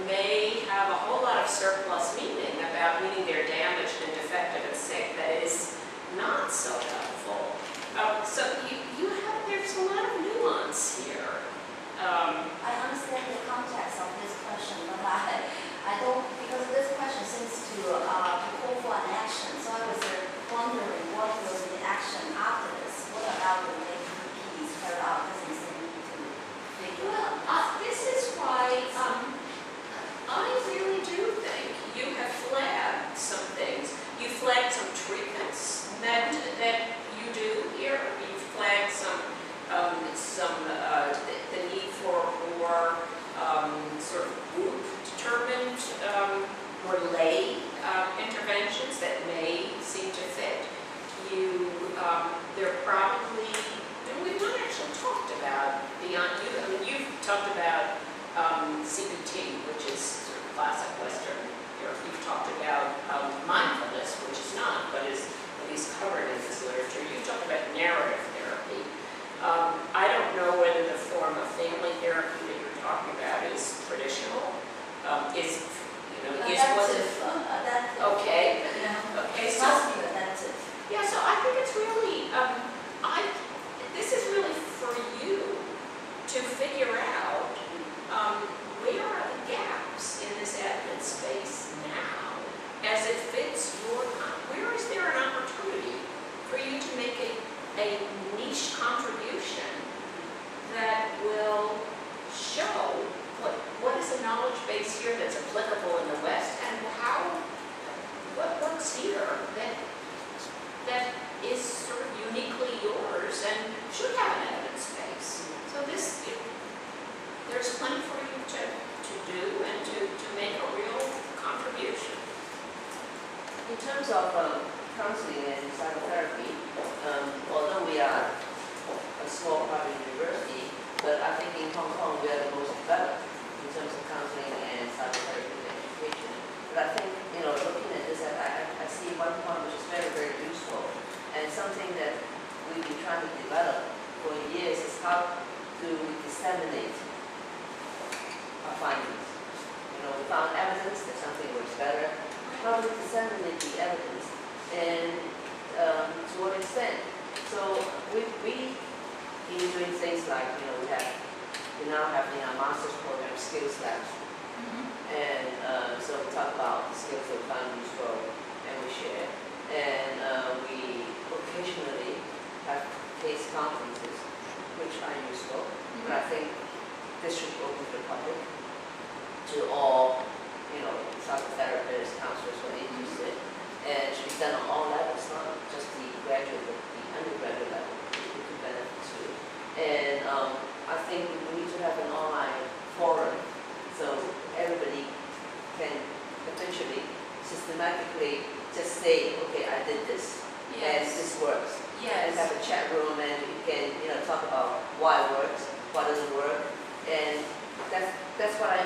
may have a whole lot of surplus meaning about meaning they're damaged and defective and sick that is not so helpful. So there's a lot of nuance here.
I understand the context of this question, but I don't, because this question seems to call for an action. So I was wondering what will be the action after this? What about the way EPP is carried out? Doesn't seem to figure out.
Well, this is why I really do think you have flagged some things. You there probably, and we've not actually talked about beyond you, I mean, you've talked about CBT, which is sort of classic Western Europe. You've talked about mindfulness, which is not, but is at least covered in this literature. You've talked about narrative therapy. I don't know whether the form of family therapy that you're talking about is traditional, is, you know, is what it,
Adaptive.
okay,
Yeah.
okay,
It
so,
must be adaptive.
yeah, so I think it's really, this is really for you to figure out, where are the gaps in this evidence space now, as it fits your, where is there an opportunity for you to make a niche contribution that will show what is the knowledge base here that's applicable in the West, and what works here that is sort of uniquely yours and should have an evidence base. So there's plenty for you to do and to make a real contribution.
In terms of counseling and psychotherapy, although we are a small private university, but I think in Hong Kong we are the most developed in terms of counseling and psychotherapy and education. But I think, you know, looking at this, I see one point which is very, very useful, and something that we've been trying to develop for years is how to disseminate our findings. You know, we found evidence that something works better. How to disseminate the evidence, and to what extent? So we in doing things like, you know, we now have in our master's program skills labs, and so we talk about the skills that we found useful and we share, and we occasionally have case conferences which are useful, but I think this should be open to the public, to all, you know, psychotherapists, counselors who are interested, and it should be done on all levels, not just the graduate, but the undergraduate level, who can benefit too. And I think we need to have an online forum, so everybody can eventually systematically just say, okay, I did this, and this works. And have a chat room, and you can, you know, talk about why it works, what doesn't work, and that's what I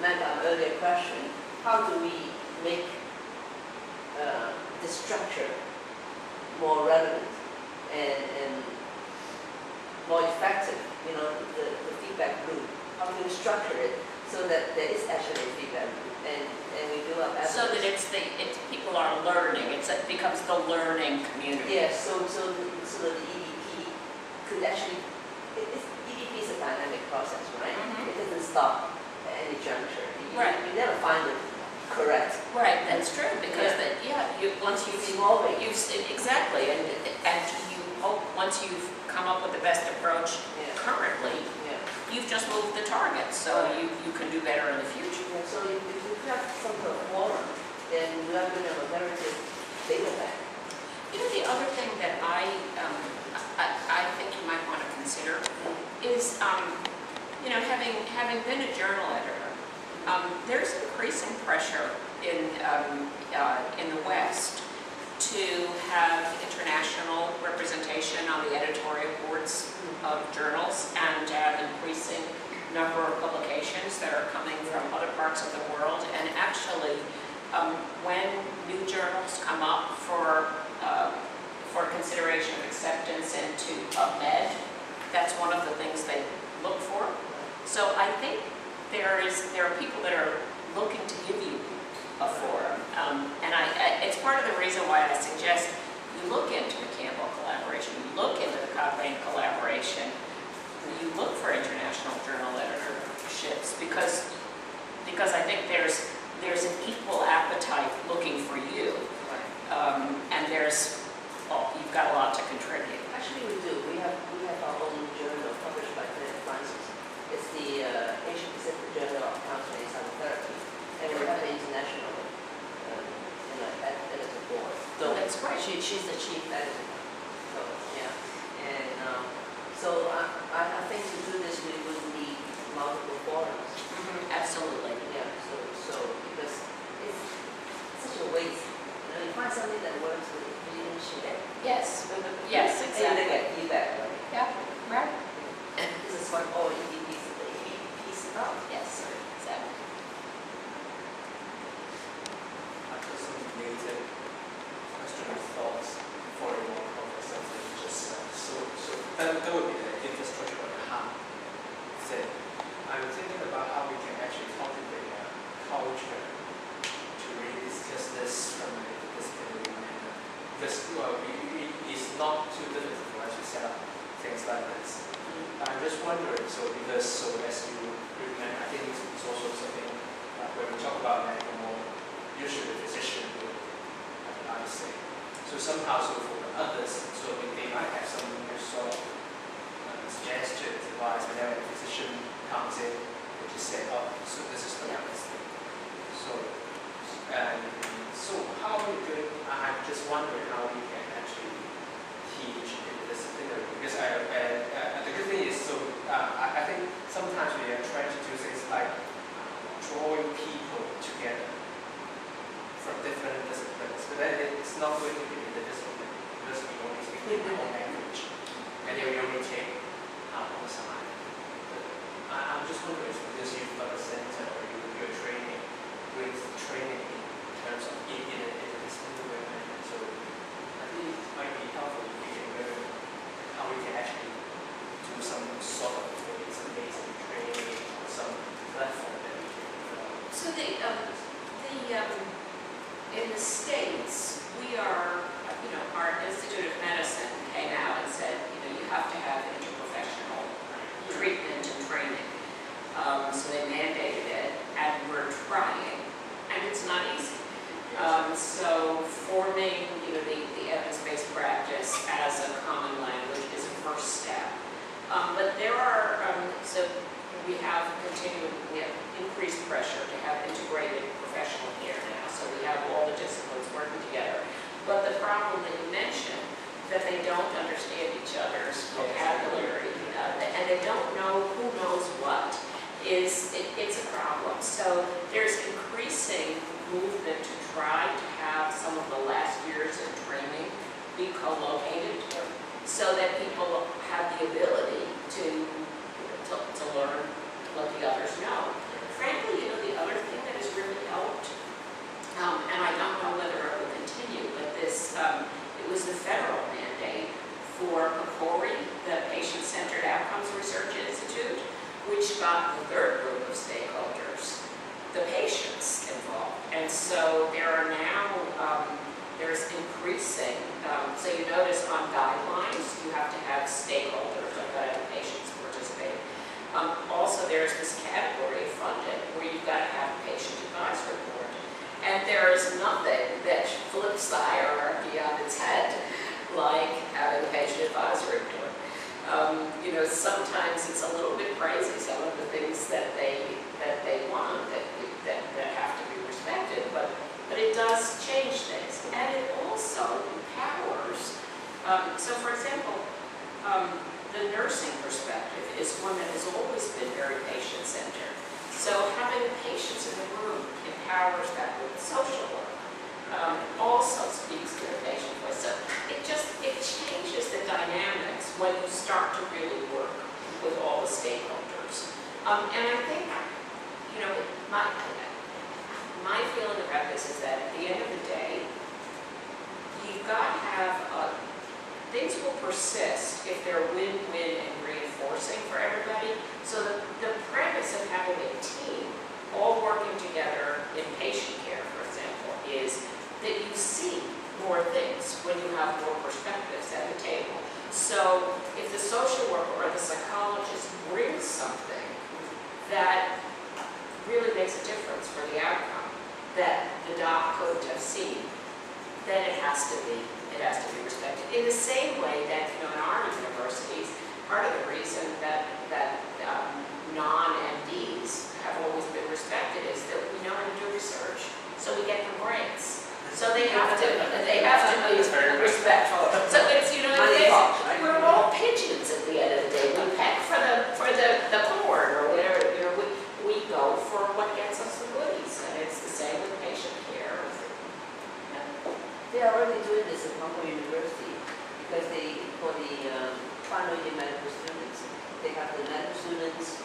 meant by an earlier question. How do we make the structure more relevant and more effective? You know, the feedback loop. How do we structure it so that there is actually a feedback loop, and we do our best.
So that people are learning, it becomes the learning community.
Yes, so that the EDP could actually, EDP is a dynamic process, right? It doesn't stop at any juncture.
Right.
You never find it correct.
Right, that's true, because once
It's
you've
evolving.
exactly, and you hope, once you've come up with the best approach currently,
Yeah.
you've just moved the target, so you can do better in the future.
Yeah, so if you have some sort of forum, then you are going to have a very good data bank.
You know, the other thing that I think you might want to consider is, you know, having been a journal editor, there's increasing pressure in the West to have international representation on the editorial boards of journals, and increasing number of publications that are coming from other parts of the world. And actually, when new journals come up for consideration of acceptance into PubMed, that's one of the things they look for. So I think there are people that are looking to give you a forum, and it's part of the reason why I suggest you look into the Campbell collaboration, you look into the Cochrane collaboration, you look for international journal editorships, because I think there's an equal appetite looking for you, and you've got a lot to contribute.
Actually, we do. We have our own journal published by Philip Francis. It's the Asia Pacific Journal of Counseling and Psychotherapy, and we have an international editor board. So
That's great.
She's the chief editor. So yeah, and so I think to do this we would need multiple forums.
Absolutely.
Yeah. So because it's such a waste. You know, you find something that works, but you didn't share.
Yes, yes,
And they
exactly.
get feedback, right?
Yeah, right.
This is what all EDPs, the EDPs about.
Yes, exactly.
I've got some related question or thoughts for a more complex something you just said. So that would be the infrastructure or the how thing. I'm thinking about how we can actually cultivate a culture to really discuss this from a disciplinary manner. Because it's not too difficult for us to set up things like this. I'm just wondering, so as you remember, I think it's also something when we talk about medical model, usually the physician will have an say. So somehow, so for the others, so they might have some sort of suggestion, advice, whenever the physician comes in, they just say, oh, so this is the next thing. So how are we doing? I'm just wondering how we can actually teach in the disciplinary, because the good thing is, so I think sometimes we are trying to do things like drawing people together from different disciplines, but then it's not going to be in the discipline because we only speak our own language, and then we only take our own side. I'm just wondering, because you've got a center or you're training with training in terms of in a disciplinary manner, so I think it might be helpful if we can learn how we can actually do some sort of some basic training or some platform that we can develop.
So in the States, we are, our Institute of Medicine came out and said, you have to have interprofessional treatment and training. So they mandated it, and we're trying, and it's not easy. So forming, the evidence-based practice as a common language is a first step. But there are, so we have increased pressure to have integrated professional care now. So we have all the disciplines working together. But the problem that you mentioned, that they don't understand each other's vocabulary, and they don't know who knows what, it's a problem. So there's increasing movement to try to have some of the last years of training be co-located so that people have the ability to learn what the others know. Frankly, the other thing that has really helped, and I don't know whether it will continue, but it was the federal mandate for PCORI, the Patient-Centered Outcomes Research Institute, which got the third group of stakeholders, the patients involved. And so there are now, there's increasing, so you notice on guidelines, you have to have stakeholders, you've got to have patients participate. Also, there's this category of funding where you've got to have a patient advisory board. And there is nothing that flips the hierarchy on its head like having a patient advisory board. Sometimes it's a little bit crazy, some of the things that they want that have to be respected, but it does change things. And it also empowers, so for example, the nursing perspective is one that has always been very patient-centered. So having patients in the room empowers that with social work. Also speaks to the patient voice. So it changes the dynamics when you start to really work with all the stakeholders. And I think, my feeling about this is that at the end of the day, you've got to have things will persist if they're win-win and reinforcing for everybody. So the premise of having a team all working together in patient care, for example, is that you see more things when you have more perspectives at the table. So if the social worker or the psychologist brings something that really makes a difference for the outcome that the doc couldn't have seen, then it has to be respected. In the same way that, in our universities, part of the reason that non-MDs have always been respected is that we know how to do research, so we get the grants. So they have to be respectful. So it's, we're all pigeons at the end of the day. We peck for the corn or whatever. We go for what gets us the goodies, and it's the same with patient care.
They are already doing this at Hong Kong University. because for the final year medical students, they have the medical students,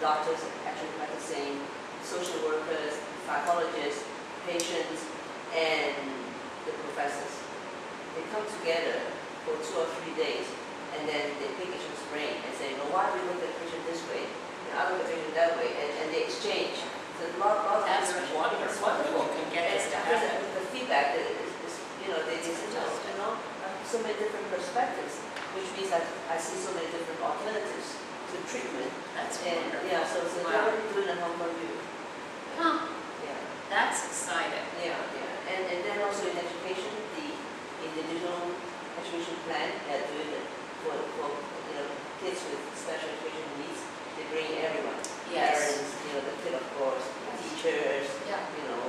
doctors actually practicing, social workers, psychologists, patients, and the professors. They come together for 2 or 3 days, and then they pick each other's brain and say, no, why do you look at the patient this way? And I look at the patient that way, and they exchange. So a lot of
That's
research.
wonderful, we can get this to
Because
happen.
the feedback is, you know, they say, so many different perspectives, which means that I see so many different alternatives to treatment.
That's
And,
wonderful.
yeah, so they're
Wow.
already doing a home review.
Huh,
Yeah,
that's exciting.
yeah, yeah. And then also in education, the individual education plan, they're doing it for, you know, kids with special education needs. They bring everyone.
Yes.
Parents, you know, the kid, of course, teachers,
Yeah.
you know,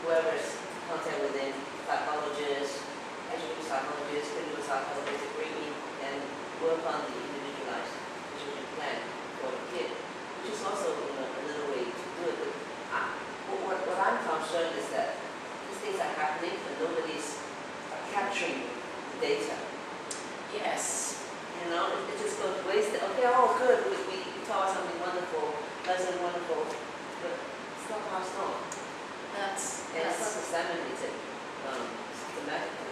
whoever's in contact with them, psychologists, educational psychologists, clinical psychologists, bring in and work on the individualized education plan for the kid, which is also, you know, a little way to do it. But what I'm concerned is that these things are happening, but nobody's capturing the data.
Yes.
You know, it just goes wasted. Okay, oh, good, we taught something wonderful, lesson wonderful, but it's not passed on. And it's not disseminated systematically.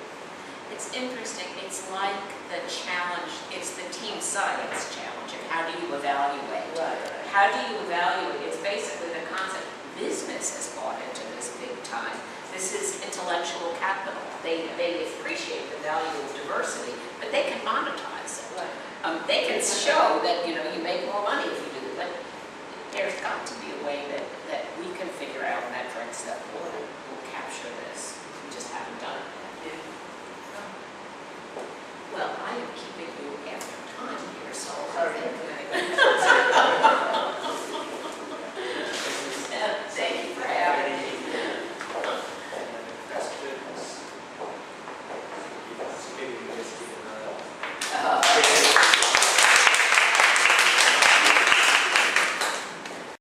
It's interesting, it's like the challenge, it's the team science challenge of how do you evaluate?
Right.
How do you evaluate? It's basically the concept, business has bought into this big time. This is intellectual capital. They appreciate the value of diversity, but they can monetize it.
Right.
They can show that, you know, you make more money if you do it, but there's got to be a way that we can figure out metrics that will capture this.